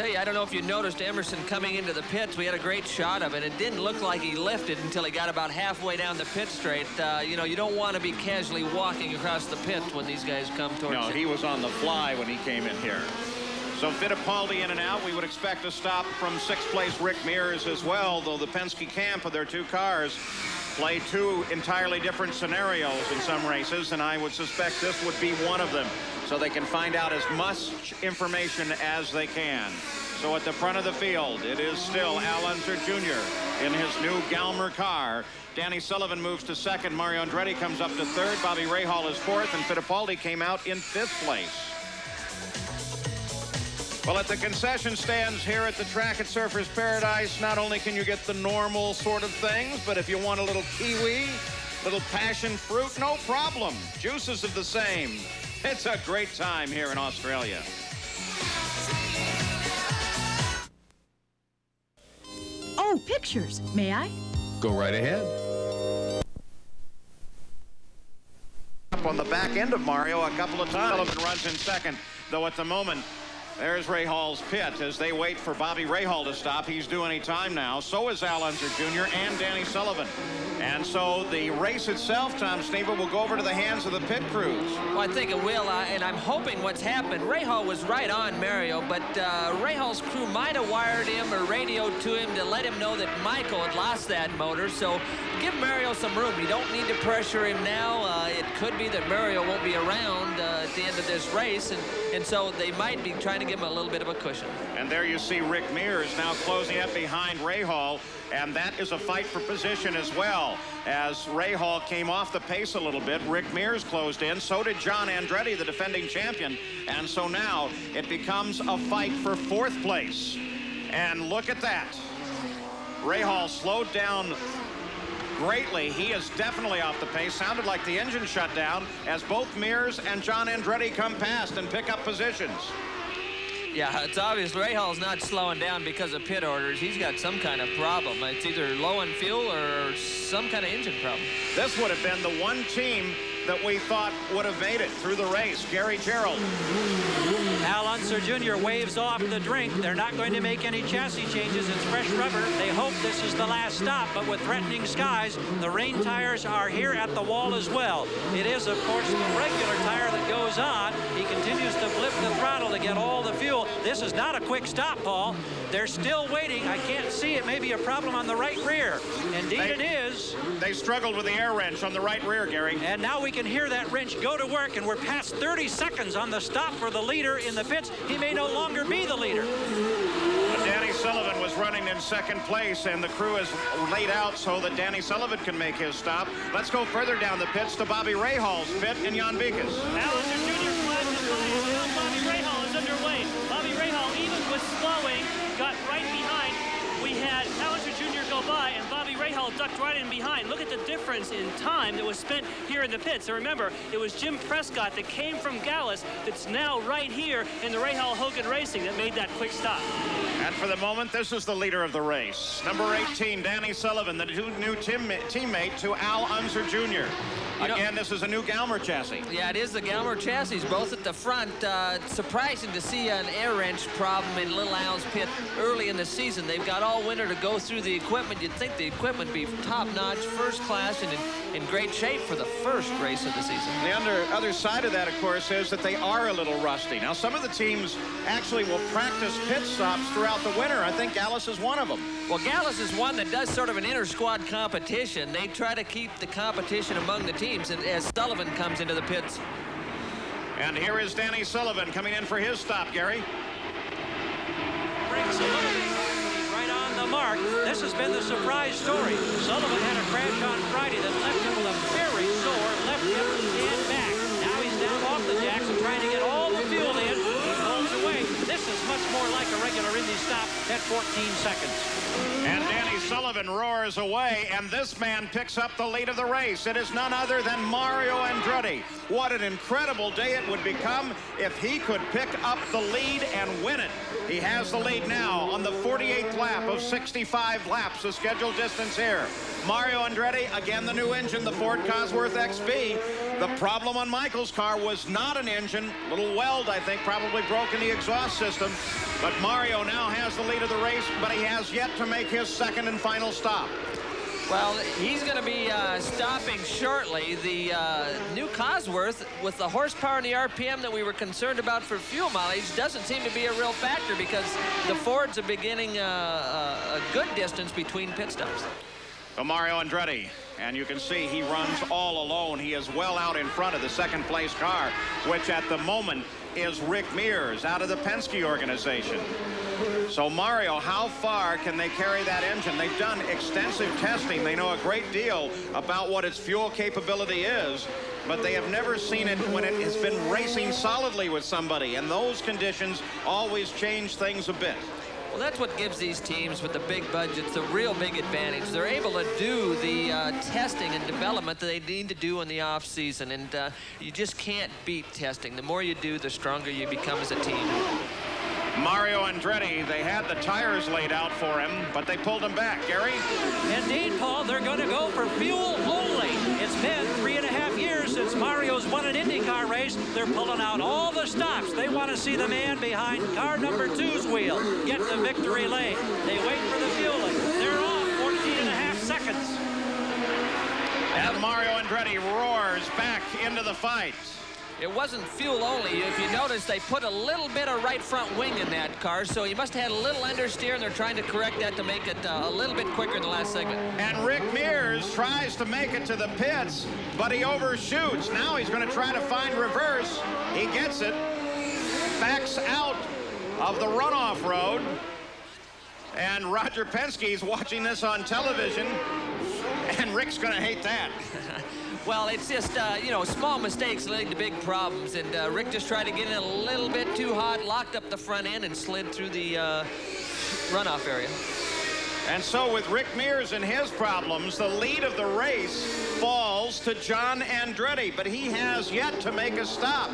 tell you, I don't know if you noticed Emerson coming into the pits. We had a great shot of it. It didn't look like he lifted until he got about halfway down the pit straight. You know, you don't want to be casually walking across the pit when these guys come towards you.
No, he was on the fly when he came in here. So Fittipaldi in and out. We would expect a stop from 6th place Rick Mears as well, though the Penske camp of their 2 cars play 2 entirely different scenarios in some races, and I would suspect this would be one of them, so they can find out as much information as they can. So at the front of the field, it is still Al Unser Jr. in his new Galmer car. Danny Sullivan moves to 2nd. Mario Andretti comes up to 3rd. Bobby Rahal is 4th, and Fittipaldi came out in 5th place. Well, at the concession stands here at the track at Surfers Paradise, not only can you get the normal sort of things, but if you want a little kiwi, little passion fruit, no problem. Juices of the same. It's a great time here in Australia.
Oh, pictures. May I?
Go right ahead.
Up on the back end of Mario a couple of times. Sullivan runs in 2nd, though at the moment, there's Rahal's pit as they wait for Bobby Rahal to stop. He's due any time now. So is Al Unser Jr. and Danny Sullivan. And so the race itself, Tom Sneaver, will go over to the hands of the pit crews.
Well, I think it will, and I'm hoping what's happened. Rahal was right on Mario, but Rahal's crew might have wired him or radioed to him to let him know that Michael had lost that motor. So give Mario some room. You don't need to pressure him now. It could be that Mario won't be around at the end of this race, and so they might be trying to give him a little bit of a cushion.
And there you see Rick Mears now closing up behind Rahal, and that is a fight for position as well. As Rahal came off the pace a little bit, Rick Mears closed in. So did John Andretti, the defending champion. And so now it becomes a fight for 4th place. And look at that. Rahal slowed down greatly. He is definitely off the pace. Sounded like the engine shut down as both Mears and John Andretti come past and pick up positions.
Yeah, it's obvious Rahal's not slowing down because of pit orders. He's got some kind of problem. It's either low on fuel or some kind of engine problem.
This would have been the one team that we thought would have made it through the race. Gary Gerald.
Al Unser Jr. waves off the drink. They're not going to make any chassis changes. It's fresh rubber. They hope this is the last stop, but with threatening skies, the rain tires are here at the wall as well. It is, of course, the regular tire that goes on. He continues to flip the throttle to get all the fuel. This is not a quick stop, Paul. They're still waiting. I can't see it. May be a problem on the right rear. Indeed, it is.
They struggled with the air wrench on the right rear, Gary.
And now we can hear that wrench go to work, and we're past 30 seconds on the stop for the leader in the pits. He may no longer be the leader.
But Danny Sullivan was running in 2nd place, and the crew is laid out so that Danny Sullivan can make his stop. Let's go further down the pits to Bobby Rahal's pit in Jan Beekes.
Al Unser Jr. flashes by, and now Bobby Rahal is underway. Bobby Rahal, even with slowing, got right behind. We had Al Unser Jr. go by, and Bobby Rahal ducked right in behind. Look at the difference in time that was spent here in the pits. And remember, it was Jim Prescott that came from Gallus that's now right here in the Rahal Hogan Racing that made that quick stop.
And for the moment, this is the leader of the race. Number 18, Danny Sullivan, the new teammate to Al Unser Jr. Again, this is a new Galmer chassis.
Yeah, it is the Galmer chassis, both at the front. It's surprising to see an air wrench problem in Little Al's pit early in the season. They've got all winter to go through the equipment. You'd think the equipment would be top-notch, first class, and in great shape for the first race of the season.
The other side of that, of course, is that they are a little rusty. Now, some of the teams actually will practice pit stops throughout the winter. I think Gallus is one of them.
Well, Gallus is one that does sort of an inter-squad competition. They try to keep the competition among the teams, and as Sullivan comes into the pits.
And here is Danny Sullivan coming in for his stop, Gary.
Brings He's right on the mark. This has been the surprise story. Sullivan had a crash on Friday that left him with a very sore left hip and back. Now he's down off the jacks and trying to get all the fuel in. He pulls away. This is much more like a regular Indy stop at 14 seconds.
And Danny Sullivan roars away, and this man picks up the lead of the race. It is none other than Mario Andretti. What an incredible day it would become if he could pick up the lead and win it. He has the lead now on the 48th lap of 65 laps, the scheduled distance here. Mario Andretti, again the new engine, the Ford Cosworth XB. The problem on Michael's car was not an engine. Little weld, I think, probably broke in the exhaust system. But Mario now has the lead of the race, but he has yet to make his second and final stop.
Well, he's going to be stopping shortly. The new Cosworth, with the horsepower and the RPM that we were concerned about for fuel mileage, doesn't seem to be a real factor because the Fords are beginning a good distance between pit stops.
So Mario Andretti, and you can see he runs all alone. He is well out in front of the second place car, which at the moment is Rick Mears out of the Penske organization. So Mario, how far can they carry that engine? They've done extensive testing. They know a great deal about what its fuel capability is, but they have never seen it when it has been racing solidly with somebody, and those conditions always change things a bit.
Well, that's what gives these teams with the big budgets the real big advantage. They're able to do the testing and development that they need to do in the off season, and you just can't beat testing. The more you do, the stronger you become as a team.
Mario Andretti, they had the tires laid out for him, but they pulled them back. Gary?
Indeed, Paul, they're going to go for fuel only. It's been 3.5 years since Mario's won an IndyCar race. They're pulling out all the stops. They want to see the man behind car number 2's wheel get the victory lane. They wait for the fueling. They're off 14.5 seconds.
And Mario Andretti roars back into the fight.
It wasn't fuel only. If you notice, they put a little bit of right front wing in that car, so he must have had a little understeer, and they're trying to correct that to make it a little bit quicker in the last segment.
And Rick Mears tries to make it to the pits, but he overshoots. Now he's going to try to find reverse. He gets it, backs out of the runoff road, and Roger Penske's watching this on television, and Rick's going to hate that.
Well, it's just, you know, small mistakes lead to big problems, and Rick just tried to get in a little bit too hot, locked up the front end, and slid through the runoff area.
And so with Rick Mears and his problems, the lead of the race falls to John Andretti, but he has yet to make a stop.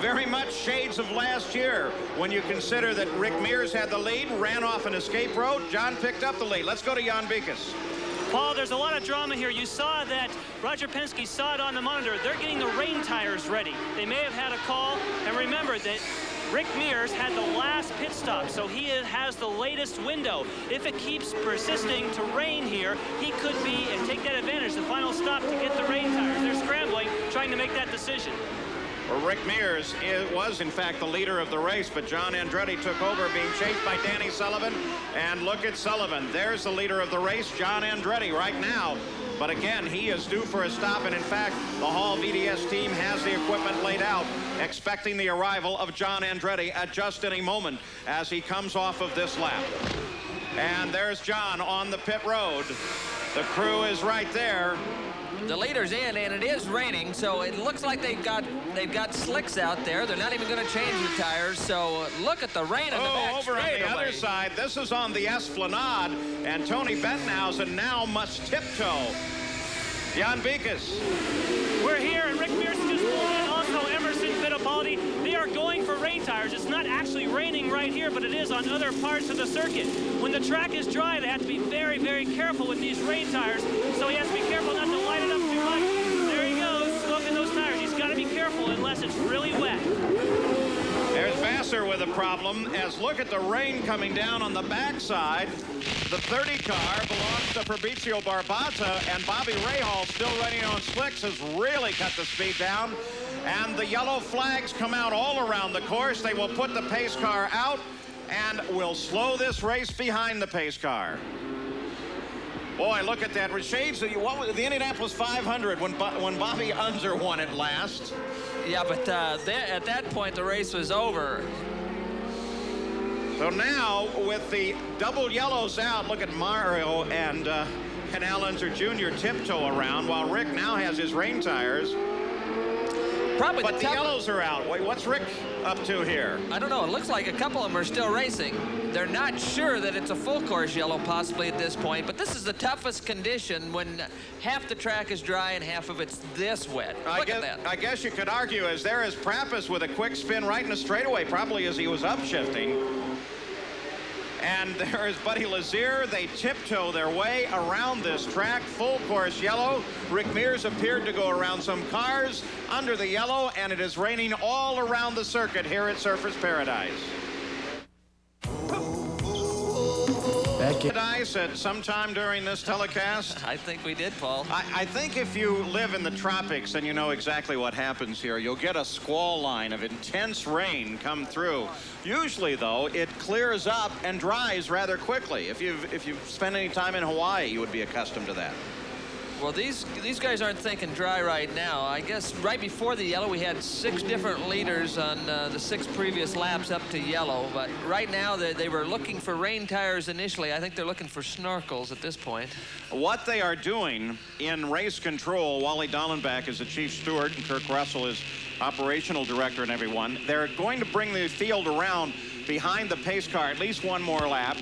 Very much shades of last year when you consider that Rick Mears had the lead, ran off an escape road. John picked up the lead. Let's go to Jan Bikas.
Paul, there's a lot of drama here. You saw that Roger Penske saw it on the monitor. They're getting the rain tires ready. They may have had a call. And remember that Rick Mears had the last pit stop, so he has the latest window. If it keeps persisting to rain here, he could be and take that advantage, the final stop to get the rain tires. They're scrambling, trying to make that decision.
Well, Rick Mears was, in fact, the leader of the race, but John Andretti took over, being chased by Danny Sullivan. And look at Sullivan. There's the leader of the race, John Andretti, right now. But again, he is due for a stop, and in fact, the Hall VDS team has the equipment laid out, expecting the arrival of John Andretti at just any moment as he comes off of this lap. And there's John on the pit road. The crew is right there.
The leader's in, and it is raining, so it looks like they've got slicks out there. They're not even going to change the tires, so look at the rain in the back.
Over on the other side, this is on the Esplanade, and Tony Bettenhausen now must tiptoe. Jan Bikas.
We're here, and Rick Mears just pulled in. Also, Emerson Fittipaldi. They are going for rain tires. It's not actually raining right here, but it is on other parts of the circuit. When the track is dry, they have to be very, very careful with these rain tires. So he has to be careful not to light it up too much. There he goes, smoking those tires. He's got to be careful unless it's really wet.
There's Vassar with a problem, as look at the rain coming down on the backside. The 30 car belongs to Fabrizio Barbaza, and Bobby Rahal, still running on slicks, has really cut the speed down. And the yellow flags come out all around the course. They will put the pace car out and will slow this race behind the pace car. Boy, look at that. Shades, what was the Indianapolis 500 when Bobby Unser won it last?
Yeah, but at that point, the race was over.
So now, with the double yellows out, look at Mario and Al Unser Jr. tiptoe around, while Rick now has his rain tires.
Probably
but the yellows are out. Wait, what's Rick up to here?
I don't know. It looks like a couple of them are still racing. They're not sure that it's a full course yellow possibly at this point, but this is the toughest condition when half the track is dry and half of it's this wet. Look at that.
I guess you could argue as there is Prappas with a quick spin right in the straightaway, probably as he was upshifting. And there is Buddy Lazier. They tiptoe their way around this track, full course yellow. Rick Mears appeared to go around some cars under the yellow, and it is raining all around the circuit here at Surfers Paradise. Paradise at some time during this telecast?
I think we did, Paul.
I think if you live in the tropics and you know exactly what happens here, you'll get a squall line of intense rain come through. Usually, though, it clears up and dries rather quickly. If you've spent any time in Hawaii, you would be accustomed to that.
Well, these guys aren't thinking dry right now. I guess right before the yellow, we had 6 different leaders on the 6 previous laps up to yellow. But right now, they were looking for rain tires initially. I think they're looking for snorkels at this point.
What they are doing in race control, Wally Dallenbach is the chief steward, and Kirk Russell is operational director and everyone. They're going to bring the field around behind the pace car at least one more lap.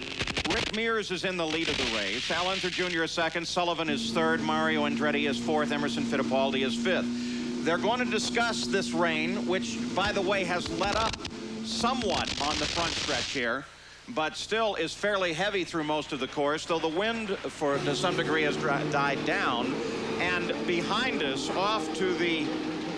Rick Mears is in the lead of the race. Al Unser Jr. is second. Sullivan is third. Mario Andretti is fourth. Emerson Fittipaldi is fifth. They're going to discuss this rain, which, by the way, has let up somewhat on the front stretch here, but still is fairly heavy through most of the course, though the wind, to some degree, has died down. And behind us, off to the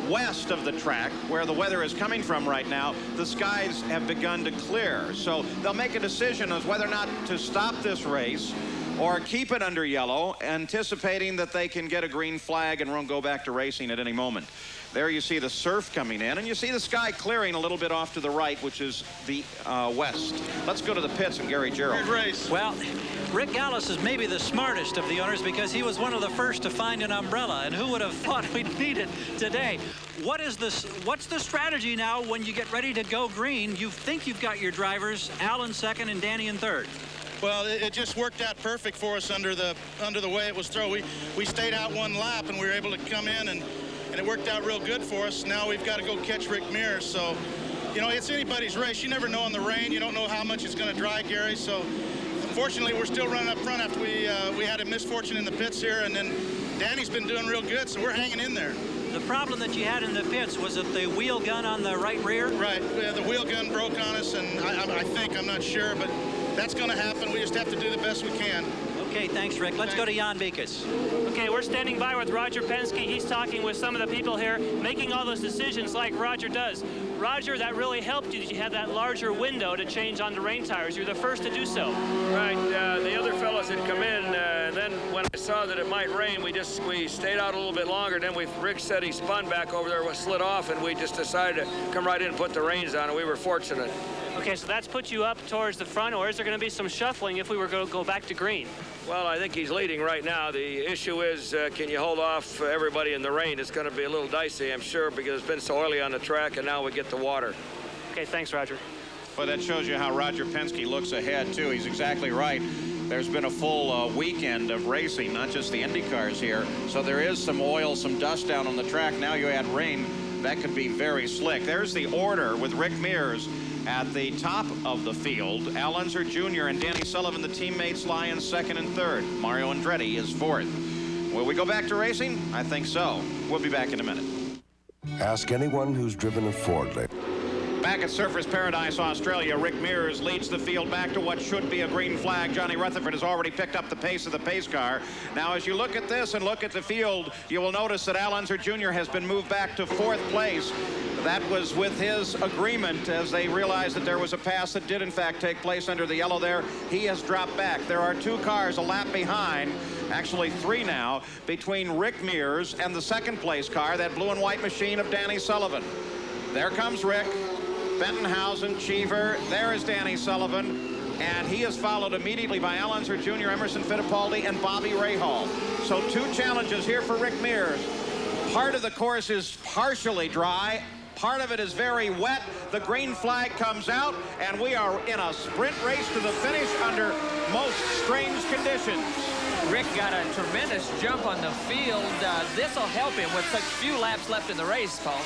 west of the track, where the weather is coming from right now, the skies have begun to clear. So they'll make a decision as whether or not to stop this race or keep it under yellow, anticipating that they can get a green flag and won't go back to racing at any moment. There you see the surf coming in, and you see the sky clearing a little bit off to the right, which is the west. Let's go to the pits and Gary Gerald.
Good race. Well, Rick Gallis is maybe the smartest of the owners because he was one of the first to find an umbrella, and who would have thought we'd need it today? What's the strategy now when you get ready to go green? You think you've got your drivers, Al in second and Danny in third.
Well, it just worked out perfect for us under the way it was thrown. We stayed out one lap, and we were able to come in, and it worked out real good for us. Now we've got to go catch Rick Mears. So, you know, it's anybody's race. You never know in the rain. You don't know how much it's going to dry, Gary. So, unfortunately, we're still running up front after we had a misfortune in the pits here, and then Danny's been doing real good, so we're hanging in there.
The problem that you had in the pits was that the wheel gun on the right rear?
Right. Yeah, the wheel gun broke on us, and I think, I'm not sure, but that's going to happen. We just have to do the best we can.
Okay, thanks, Rick. Let's go to Jan Beekes.
Okay, we're standing by with Roger Penske. He's talking with some of the people here, making all those decisions like Roger does. Roger, that really helped you. Did you have that larger window to change on the rain tires? You're the first to do so.
Right. The other fellows had come in, and then when I saw that it might rain, we stayed out a little bit longer. Then Rick said he spun back over there, slid off, and we just decided to come right in and put the reins on, and we were fortunate.
Okay, so that's put you up towards the front, or is there going to be some shuffling if we were going to go back to green?
Well, I think he's leading right now. The issue is, can you hold off everybody in the rain? It's going to be a little dicey, I'm sure, because it's been so oily on the track, and now we get the water.
Okay, thanks, Roger.
Well, that shows you how Roger Penske looks ahead, too. He's exactly right. There's been a full weekend of racing, not just the Indy cars here. So there is some oil, some dust down on the track. Now you add rain, that could be very slick. There's the order with Rick Mears at the top of the field. Al Unser Jr. and Danny Sullivan, the teammates, lie in second and third. Mario Andretti is fourth. Will we go back to racing? I think so. We'll be back in a minute.
Ask anyone who's driven a Ford lately.
Back at Surfers Paradise, Australia, Rick Mears leads the field back to what should be a green flag. Johnny Rutherford has already picked up the pace of the pace car. Now, as you look at this and look at the field, you will notice that Al Unser Jr. has been moved back to fourth place. That was with his agreement as they realized that there was a pass that did, in fact, take place under the yellow there. He has dropped back. There are 2 cars a lap behind, actually 3 now, between Rick Mears and the second place car, that blue and white machine of Danny Sullivan. There comes Rick. Bentonhausen, Cheever, there is Danny Sullivan, and he is followed immediately by Al Unser Jr., Emerson Fittipaldi, and Bobby Rahal. So 2 challenges here for Rick Mears. Part of the course is partially dry. Part of it is very wet. The green flag comes out, and we are in a sprint race to the finish under most strange conditions.
Rick got a tremendous jump on the field. This will help him with such few laps left in the race, Paul.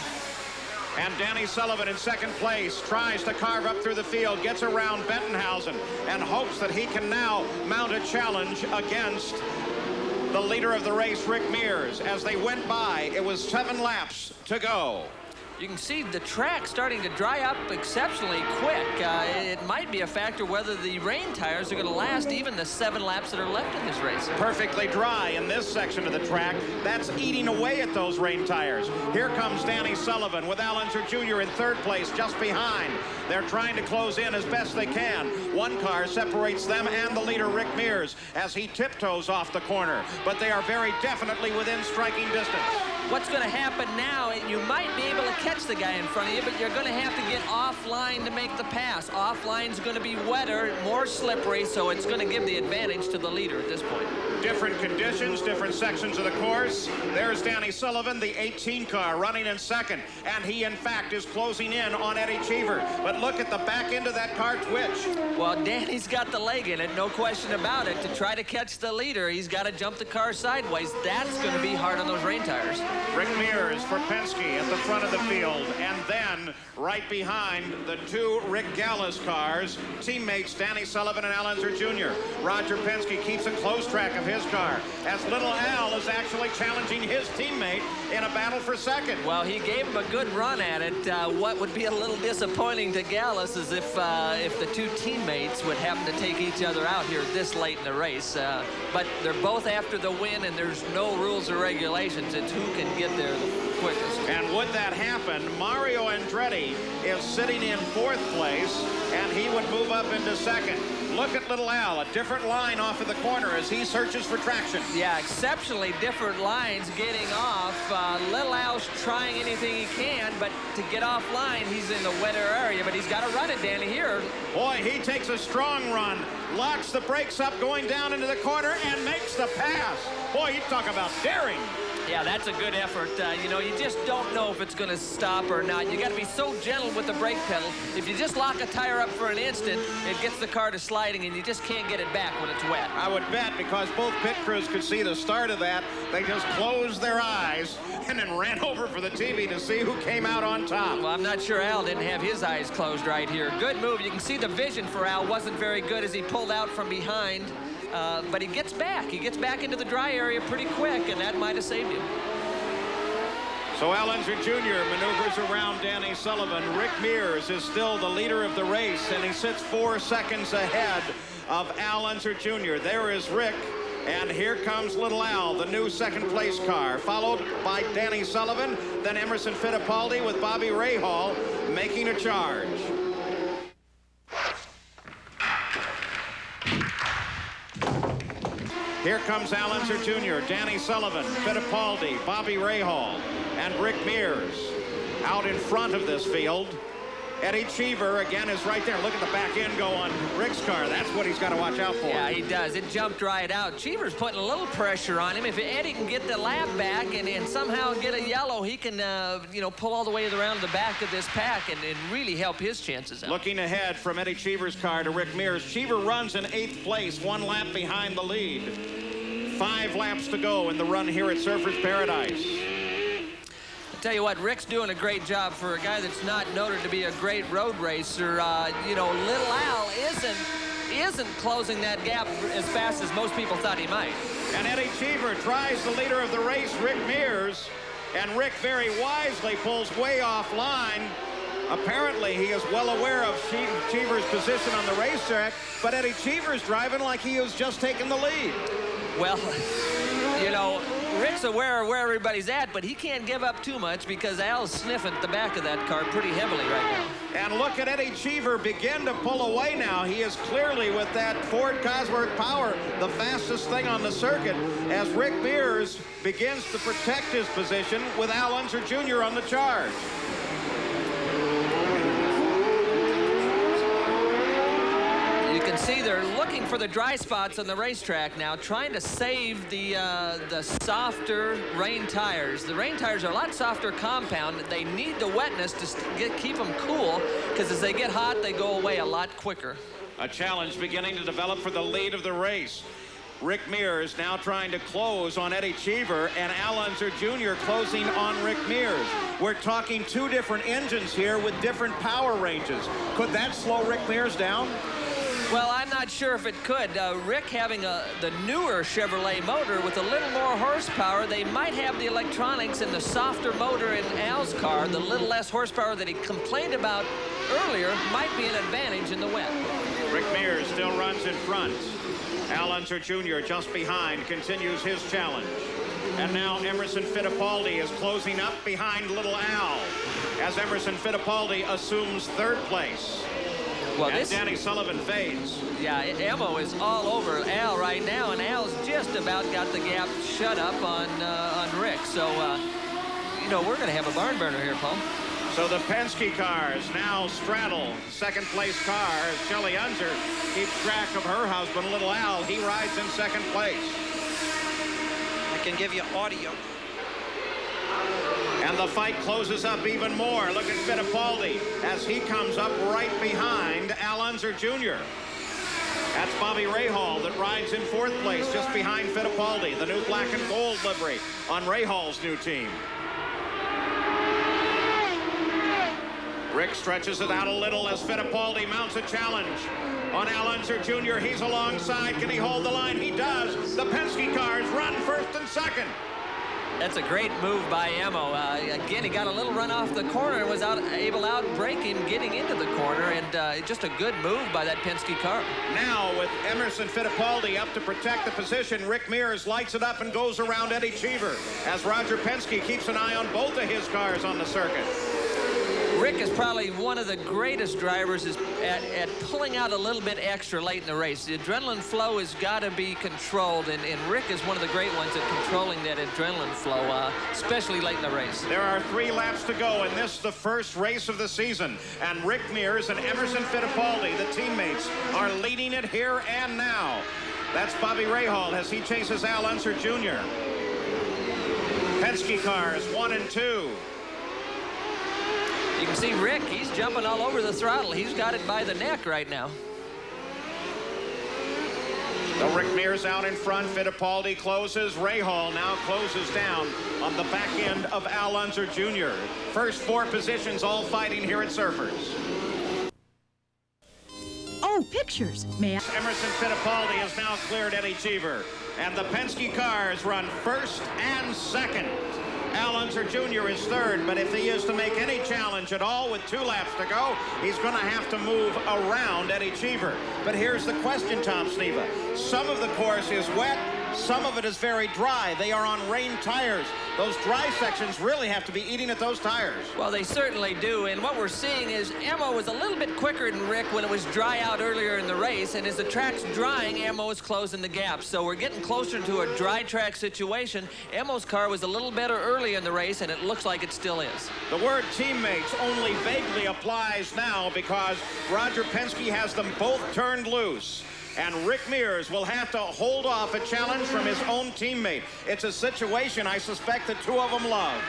And Danny Sullivan in second place tries to carve up through the field, gets around Bentonhausen, and hopes that he can now mount a challenge against the leader of the race, Rick Mears. As they went by, it was 7 laps to go.
You can see the track starting to dry up exceptionally quick. It might be a factor whether the rain tires are going to last even the 7 laps that are left in this race.
Perfectly dry in this section of the track. That's eating away at those rain tires. Here comes Danny Sullivan with Al Unser Jr. in 3rd place, just behind. They're trying to close in as best they can. One car separates them and the leader, Rick Mears, as he tiptoes off the corner. But they are very definitely within striking distance.
What's going to happen now, you might be able to catch the guy in front of you, but you're going to have to get offline to make the pass. Offline's going to be wetter, more slippery, so it's going to give the advantage to the leader at this point.
Different conditions, different sections of the course. There's Danny Sullivan, the 18 car, running in 2nd, and he, in fact, is closing in on Eddie Cheever. But look at the back end of that car twitch.
Well, Danny's got the leg in it, no question about it. To try to catch the leader, he's got to jump the car sideways. That's going to be hard on those rain tires.
Rick Mears for Penske at the front of the field, and then right behind the 2 Rick Gallis cars, teammates Danny Sullivan and Al Unser Jr. Roger Penske keeps a close track of his car, as little Al is actually challenging his teammate in a battle for 2nd.
Well, he gave him a good run at it. What would be a little disappointing to Gallis is if the 2 teammates would happen to take each other out here this late in the race. But they're both after the win, and there's no rules or regulations. It's who can get there the quickest.
And would that happen, Mario Andretti is sitting in 4th place, and he would move up into 2nd. Look at little Al, a different line off of the corner as he searches for traction.
Yeah, exceptionally different lines getting off. Little Al's trying anything he can, but to get off line, he's in the wetter area, but he's got to run it, Danny, here.
Boy, he takes a strong run, locks the brakes up going down into the corner, and makes the pass. Boy, you talk about daring.
Yeah, that's a good effort. You know, you just don't know if it's going to stop or not. You got to be so gentle with the brake pedal. If you just lock a tire up for an instant, it gets the car to sliding, and you just can't get it back when it's wet.
I would bet, because both pit crews could see the start of that, they just closed their eyes and then ran over for the TV to see who came out on top.
Well, I'm not sure Al didn't have his eyes closed right here. Good move. You can see the vision for Al wasn't very good as he pulled out from behind. But he gets back. He gets back into the dry area pretty quick, and that might have saved him.
So Al Unser Jr. maneuvers around Danny Sullivan. Rick Mears is still the leader of the race, and he sits 4 seconds ahead of Al Unser Jr. There is Rick, and here comes little Al, the new 2nd place car, followed by Danny Sullivan, then Emerson Fittipaldi with Bobby Rahal making a charge. Here comes Al Unser Jr., Danny Sullivan, Fittipaldi, Bobby Rahal, and Rick Mears out in front of this field. Eddie Cheever, again, is right there. Look at the back end go on Rick's car. That's what he's got to watch out for.
Yeah, he does. It jumped right out. Cheever's putting a little pressure on him. If Eddie can get the lap back and somehow get a yellow, he can, pull all the way around the back of this pack and really help his chances out.
Looking ahead from Eddie Cheever's car to Rick Mears. Cheever runs in 8th place, 1 lap behind the lead. 5 laps to go in the run here at Surfers Paradise.
Tell you what, Rick's doing a great job for a guy that's not noted to be a great road racer. Little Al isn't closing that gap as fast as most people thought he might.
And Eddie Cheever tries the leader of the race, Rick Mears, and Rick very wisely pulls way offline. Apparently, he is well aware of Cheever's position on the racetrack, but Eddie Cheever's driving like he was just taking the lead.
Well, Rick's aware of where everybody's at, but he can't give up too much because Al's sniffing at the back of that car pretty heavily right now.
And look at Eddie Cheever begin to pull away now. He is clearly, with that Ford Cosworth Power, the fastest thing on the circuit, as Rick Mears begins to protect his position with Al Unser Jr. on the charge.
You can see they're looking for the dry spots on the racetrack now, trying to save the softer rain tires. The rain tires are a lot softer compound. They need the wetness to keep them cool, because as they get hot, they go away a lot quicker.
A challenge beginning to develop for the lead of the race. Rick Mears now trying to close on Eddie Cheever, and Al Unser Jr. closing on Rick Mears. We're talking 2 different engines here with different power ranges. Could that slow Rick Mears down?
Well, I'm not sure if it could. Rick having the newer Chevrolet motor with a little more horsepower, they might have the electronics and the softer motor in Al's car, the little less horsepower that he complained about earlier, might be an advantage in the wet.
Rick Mears still runs in front. Al Unser Jr. just behind continues his challenge. And now Emerson Fittipaldi is closing up behind little Al as Emerson Fittipaldi assumes third place.
Well,
and Danny Sullivan fades.
Yeah, Emmo is all over Al right now, and Al's just about got the gap shut up on Rick. So, you know, we're going to have a barn burner here, Paul.
So the Penske cars now straddle second place car as Shelley Unser keeps track of her husband, little Al. He rides in second place.
I can give you audio.
And the fight closes up even more. Look at Fittipaldi as he comes up right behind Al Unser Jr. That's Bobby Rahal that rides in fourth place just behind Fittipaldi, the new black and gold livery on Rahal's new team. Rick stretches it out a little as Fittipaldi mounts a challenge on Al Unser Jr. He's alongside. Can he hold the line? He does. The Penske cars run first and second.
That's a great move by Emmo. Again, he got a little run off the corner and was able to outbrake him getting into the corner, and just a good move by that Penske car.
Now, with Emerson Fittipaldi up to protect the position, Rick Mears lights it up and goes around Eddie Cheever as Roger Penske keeps an eye on both of his cars on the circuit.
Rick is probably one of the greatest drivers at pulling out a little bit extra late in the race. The adrenaline flow has got to be controlled, and Rick is one of the great ones at controlling that adrenaline flow, especially late in the race.
There are 3 laps to go, and this is the first race of the season. And Rick Mears and Emerson Fittipaldi, the teammates, are leading it here and now. That's Bobby Rahal as he chases Al Unser Jr. Penske cars 1 and 2.
You can see Rick, he's jumping all over the throttle. He's got it by the neck right now.
So Rick Mears out in front. Fittipaldi closes. Rahal now closes down on the back end of Al Unser Jr. First 4 positions all fighting here at Surfers.
Oh, pictures. May I?
Emerson Fittipaldi has now cleared Eddie Cheever. And the Penske cars run first and second. Al Unser Jr. is third, but if he is to make any challenge at all with 2 laps to go, he's going to have to move around Eddie Cheever. But here's the question, Tom Sneva. Some of the course is wet, some of it is very dry. They are on rain tires. Those dry sections really have to be eating at those tires.
Well, they certainly do, and what we're seeing is Emmo was a little bit quicker than Rick when it was dry out earlier in the race, and as the track's drying, Emmo is closing the gap. So we're getting closer to a dry track situation. Emmo's car was a little better early in the race, and it looks like it still is.
The word teammates only vaguely applies now because Roger Penske has them both turned loose. And Rick Mears will have to hold off a challenge from his own teammate. It's a situation I suspect the 2 of them love.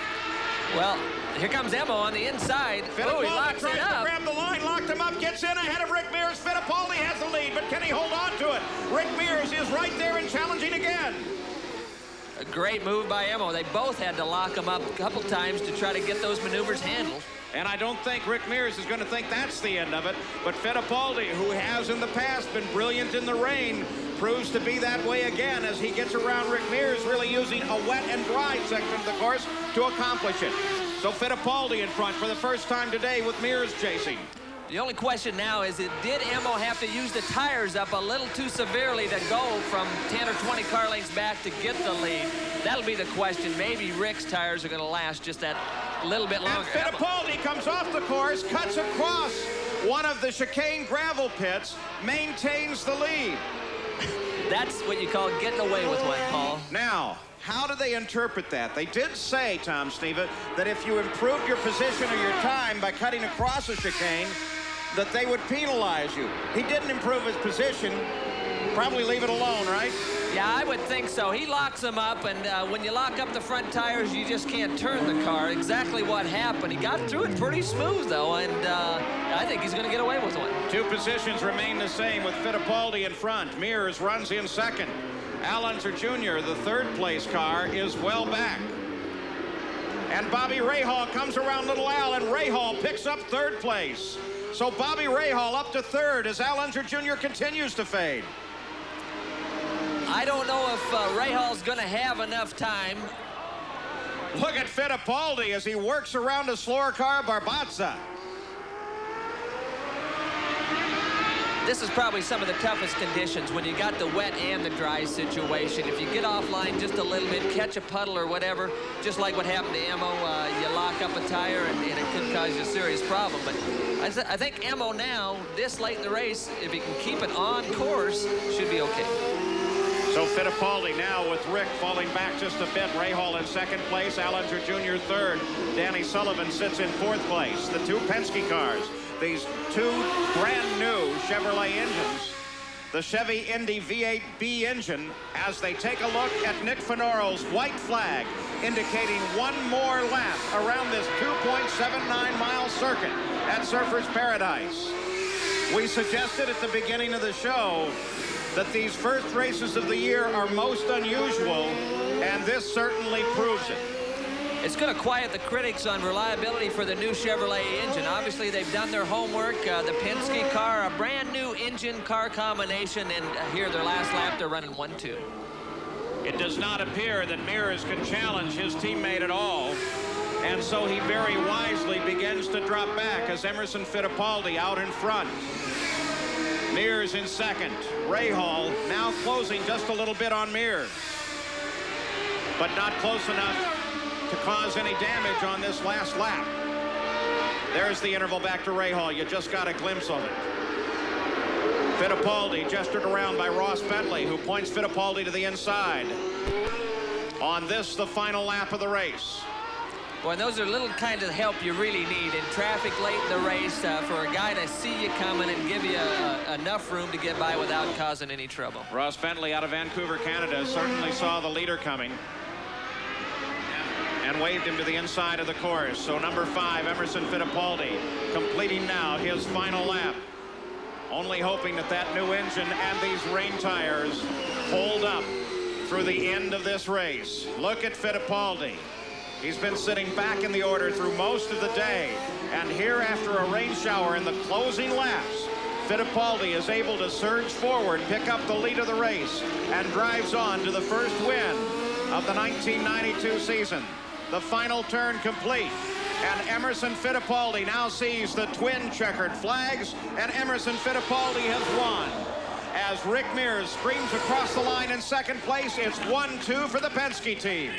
Well, here comes Emmo on the inside.
Fittipaldi
he locks
tries
it up.
to grab the line, locked him up, gets in ahead of Rick Mears. Fittipaldi has the lead, but can he hold on to it? Rick Mears is right there and challenging again.
A great move by Emmo. They both had to lock him up a couple times to try to get those maneuvers handled.
And I don't think Rick Mears is going to think that's the end of it. But Fittipaldi, who has in the past been brilliant in the rain, proves to be that way again as he gets around Rick Mears, really using a wet and dry section of the course to accomplish it. So Fittipaldi in front for the first time today with Mears chasing.
The only question now is, did Emmo have to use the tires up a little too severely to go from 10 or 20 car lengths back to get the lead? That'll be the question. Maybe Rick's tires are going to last just that little bit longer.
And Fittipaldi comes off the course, cuts across one of the chicane gravel pits, maintains the lead.
That's what you call getting away with one, Paul.
Now, how do they interpret that? They did say, Tom Sneva, that if you improved your position or your time by cutting across a chicane, that they would penalize you. He didn't improve his position. Probably leave it alone, right?
Yeah, I would think so. He locks them up, and when you lock up the front tires, you just can't turn the car. Exactly what happened. He got through it pretty smooth, though, and I think he's going to get away with one.
2 positions remain the same with Fittipaldi in front. Mears runs in second. Al Unser Jr., the third-place car, is well back. And Bobby Rahal comes around little Al, and Rahal picks up third place. So Bobby Rahal up to third as Al Unser Jr. continues to fade.
I don't know if Rahal's going to have enough time.
Look at Fittipaldi as he works around a slower car, Barbaza.
This is probably some of the toughest conditions when you got the wet and the dry situation. If you get offline just a little bit, catch a puddle or whatever, just like what happened to Emo, you lock up a tire and it could cause you a serious problem. But I think Emo now, this late in the race, if he can keep it on course, should be okay.
So Fittipaldi now with Rick falling back just a bit. Rahal in second place, Al Unser Jr. third. Danny Sullivan sits in fourth place. The two Penske cars, these two brand new Chevrolet engines, the Chevy Indy V8B engine, as they take a look at Nick Fenoro's white flag, indicating one more lap around this 2.79-mile circuit at Surfers Paradise. We suggested at the beginning of the show that these first races of the year are most unusual, and this certainly proves it.
It's going to quiet the critics on reliability for the new Chevrolet engine. Obviously, they've done their homework. The Penske car, a brand new engine car combination, and here their last lap, they're running 1-2.
It does not appear that Mears can challenge his teammate at all, and so he very wisely begins to drop back as Emerson Fittipaldi out in front. Mears in second. Rahal now closing just a little bit on Mears, but not close enough to cause any damage on this last lap. There's the interval back to Rahal. You just got a glimpse of it. Fittipaldi gestured around by Ross Bentley, who points Fittipaldi to the inside. On this, the final lap of the race.
Boy, those are little kind of help you really need in traffic late in the race for a guy to see you coming and give you enough room to get by without causing any trouble.
Ross Bentley out of Vancouver, Canada, certainly saw the leader coming and waved him to the inside of the course. So number 5, Emerson Fittipaldi, completing now his final lap. Only hoping that that new engine and these rain tires hold up through the end of this race. Look at Fittipaldi. He's been sitting back in the order through most of the day. And here, after a rain shower in the closing laps, Fittipaldi is able to surge forward, pick up the lead of the race, and drives on to the first win of the 1992 season. The final turn complete, and Emerson Fittipaldi now sees the twin checkered flags, and Emerson Fittipaldi has won. As Rick Mears screams across the line in second place, it's 1-2 for the Penske team.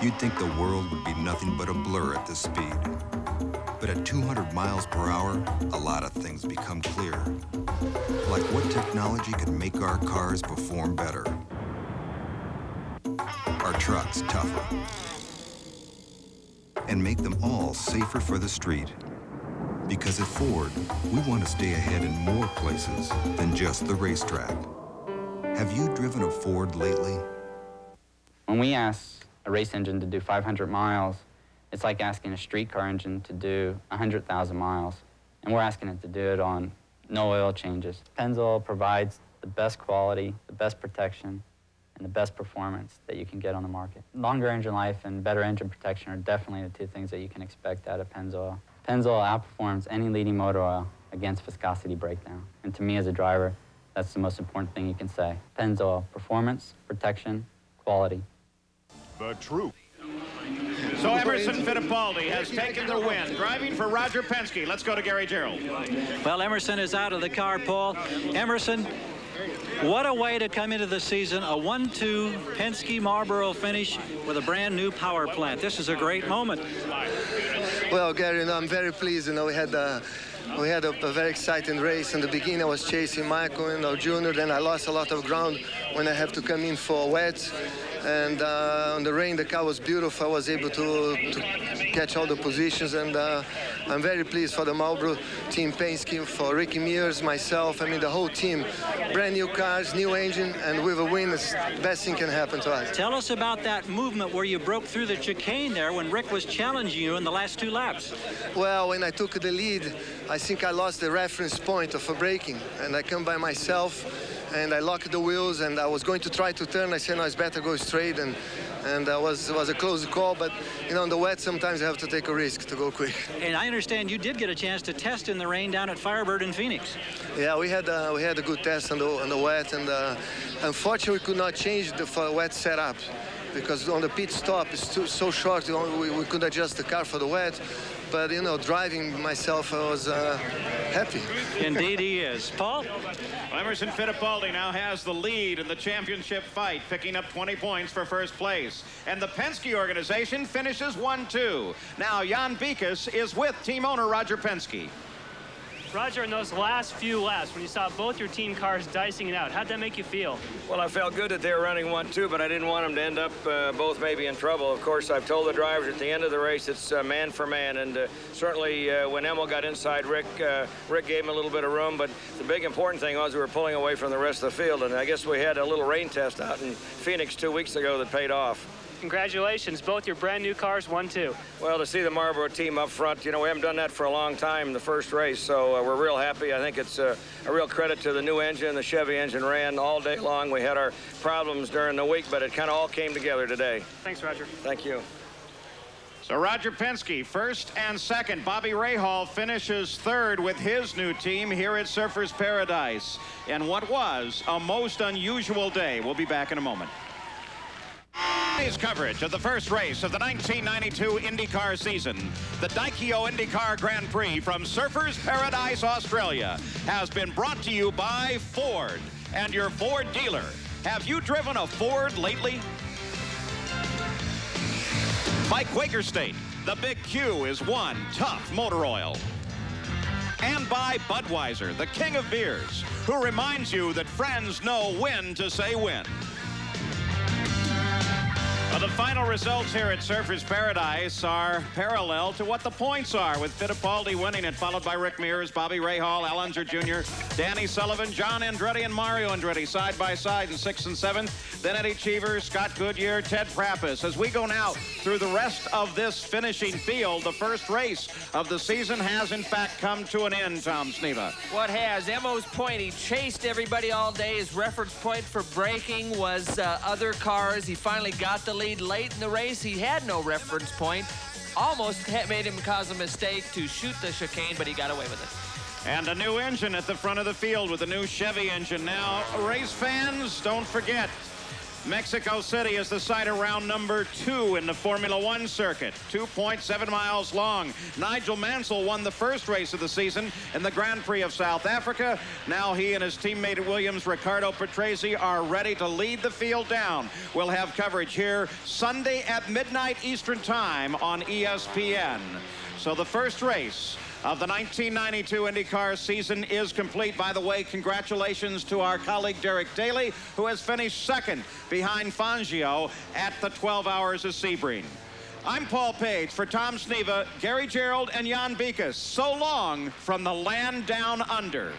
You'd think the world would be nothing but a blur at this speed. But at 200 miles per hour, a lot of things become clear. Like what technology could make our cars perform better. Our trucks tougher. And make them all safer for the street. Because at Ford, we want to stay ahead in more places than just the racetrack. Have you driven a Ford lately?
When we ask a race engine to do 500 miles, it's like asking a streetcar engine to do 100,000 miles. And we're asking it to do it on no oil changes. Pennzoil provides the best quality, the best protection, and the best performance that you can get on the market. Longer engine life and better engine protection are definitely the two things that you can expect out of Pennzoil. Pennzoil outperforms any leading motor oil against viscosity breakdown. And to me as a driver, that's the most important thing you can say. Pennzoil, performance, protection, quality.
The truth.
So Emerson Fittipaldi has taken the win, driving for Roger Penske. Let's go to Gary Gerald.
Well, Emerson is out of the car, Paul. Emerson, what a way to come into the season. A 1-2 Penske Marlboro finish with a brand new power plant. This is a great moment.
Well, Gary, I'm very pleased. We had a very exciting race. In the beginning, I was chasing Michael, Junior. Then I lost a lot of ground when I have to come in for wet. And on the rain, the car was beautiful. I was able to catch all the positions. And I'm very pleased for the Marlboro team, Penske, for Ricky Mears, myself. I mean, the whole team. Brand new cars, new engine, and with a win, it's the best thing can happen to us.
Tell us about that movement where you broke through the chicane there when Rick was challenging you in the last 2 laps.
Well, when I took the lead, I think I lost the reference point of braking, and I come by myself. and I locked the wheels, and I was going to try to turn. I said, no, it's better go straight, and it was a close call, but you know, in the wet, sometimes you have to take a risk to go quick.
And I understand you did get a chance to test in the rain down at Firebird in Phoenix.
Yeah, we had a good test on the wet, and unfortunately, we could not change the wet setup because on the pit stop it's so short. We could adjust the car for the wet. But, you know, driving myself, I was happy.
Indeed he is. Paul?
Emerson Fittipaldi now has the lead in the championship fight, picking up 20 points for first place. And the Penske organization finishes 1-2. Now, Jan Beekes is with team owner Roger Penske.
Roger, in those last few laps, when you saw both your team cars dicing it out, how'd that make you feel?
Well, I felt good that they were running 1-2, but I didn't want them to end up both maybe in trouble. Of course, I've told the drivers at the end of the race it's man for man, and certainly when Emil got inside Rick, Rick gave him a little bit of room, but the big important thing was we were pulling away from the rest of the field, and I guess we had a little rain test out in Phoenix 2 weeks ago that paid off.
Congratulations, both your brand new cars won too.
Well, to see the Marlboro team up front, you know, we haven't done that for a long time in the first race, so we're real happy. I think it's a real credit to the new engine. The Chevy engine ran all day long. We had our problems during the week, but it kind of all came together today.
Thanks, Roger.
Thank you.
So Roger Penske, first and second. Bobby Rahal finishes third with his new team here at Surfers Paradise. And what was a most unusual day. We'll be back in a moment. Today's coverage of the first race of the 1992 IndyCar season, the Daikyo IndyCar Grand Prix from Surfers Paradise, Australia, has been brought to you by Ford and your Ford dealer. Have you driven a Ford lately? By Quaker State, the Big Q is one tough motor oil. And by Budweiser, the king of beers, who reminds you that friends know when to say when. Well, the final results here at Surfers Paradise are parallel to what the points are, with Fittipaldi winning it, followed by Rick Mears, Bobby Rahal, Al Unser Jr., Danny Sullivan, John Andretti, and Mario Andretti side by side in 6th and 7th. Then Eddie Cheever, Scott Goodyear, Ted Prappis. As we go now through the rest of this finishing field, the first race of the season has in fact come to an end, Tom Sneva.
What has? Emo's point, he chased everybody all day. His reference point for braking was other cars. He finally got the lead late in the race. He had no reference point. Almost made him cause a mistake to shoot the chicane, but he got away with it.
And a new engine at the front of the field with a new Chevy engine. Now, race fans, don't forget, Mexico City is the site of round number 2 in the Formula One circuit, 2.7 miles long. Nigel Mansell won the first race of the season in the Grand Prix of South Africa. Now he and his teammate at Williams, Riccardo Patrese, are ready to lead the field down. We'll have coverage here Sunday at midnight Eastern Time on ESPN. So the first race of the 1992 IndyCar season is complete. By the way, congratulations to our colleague Derek Daly, who has finished second behind Fangio at the 12 Hours of Sebring. I'm Paul Page for Tom Sneva, Gary Gerald, and Jan Beekes. So long from the land down under.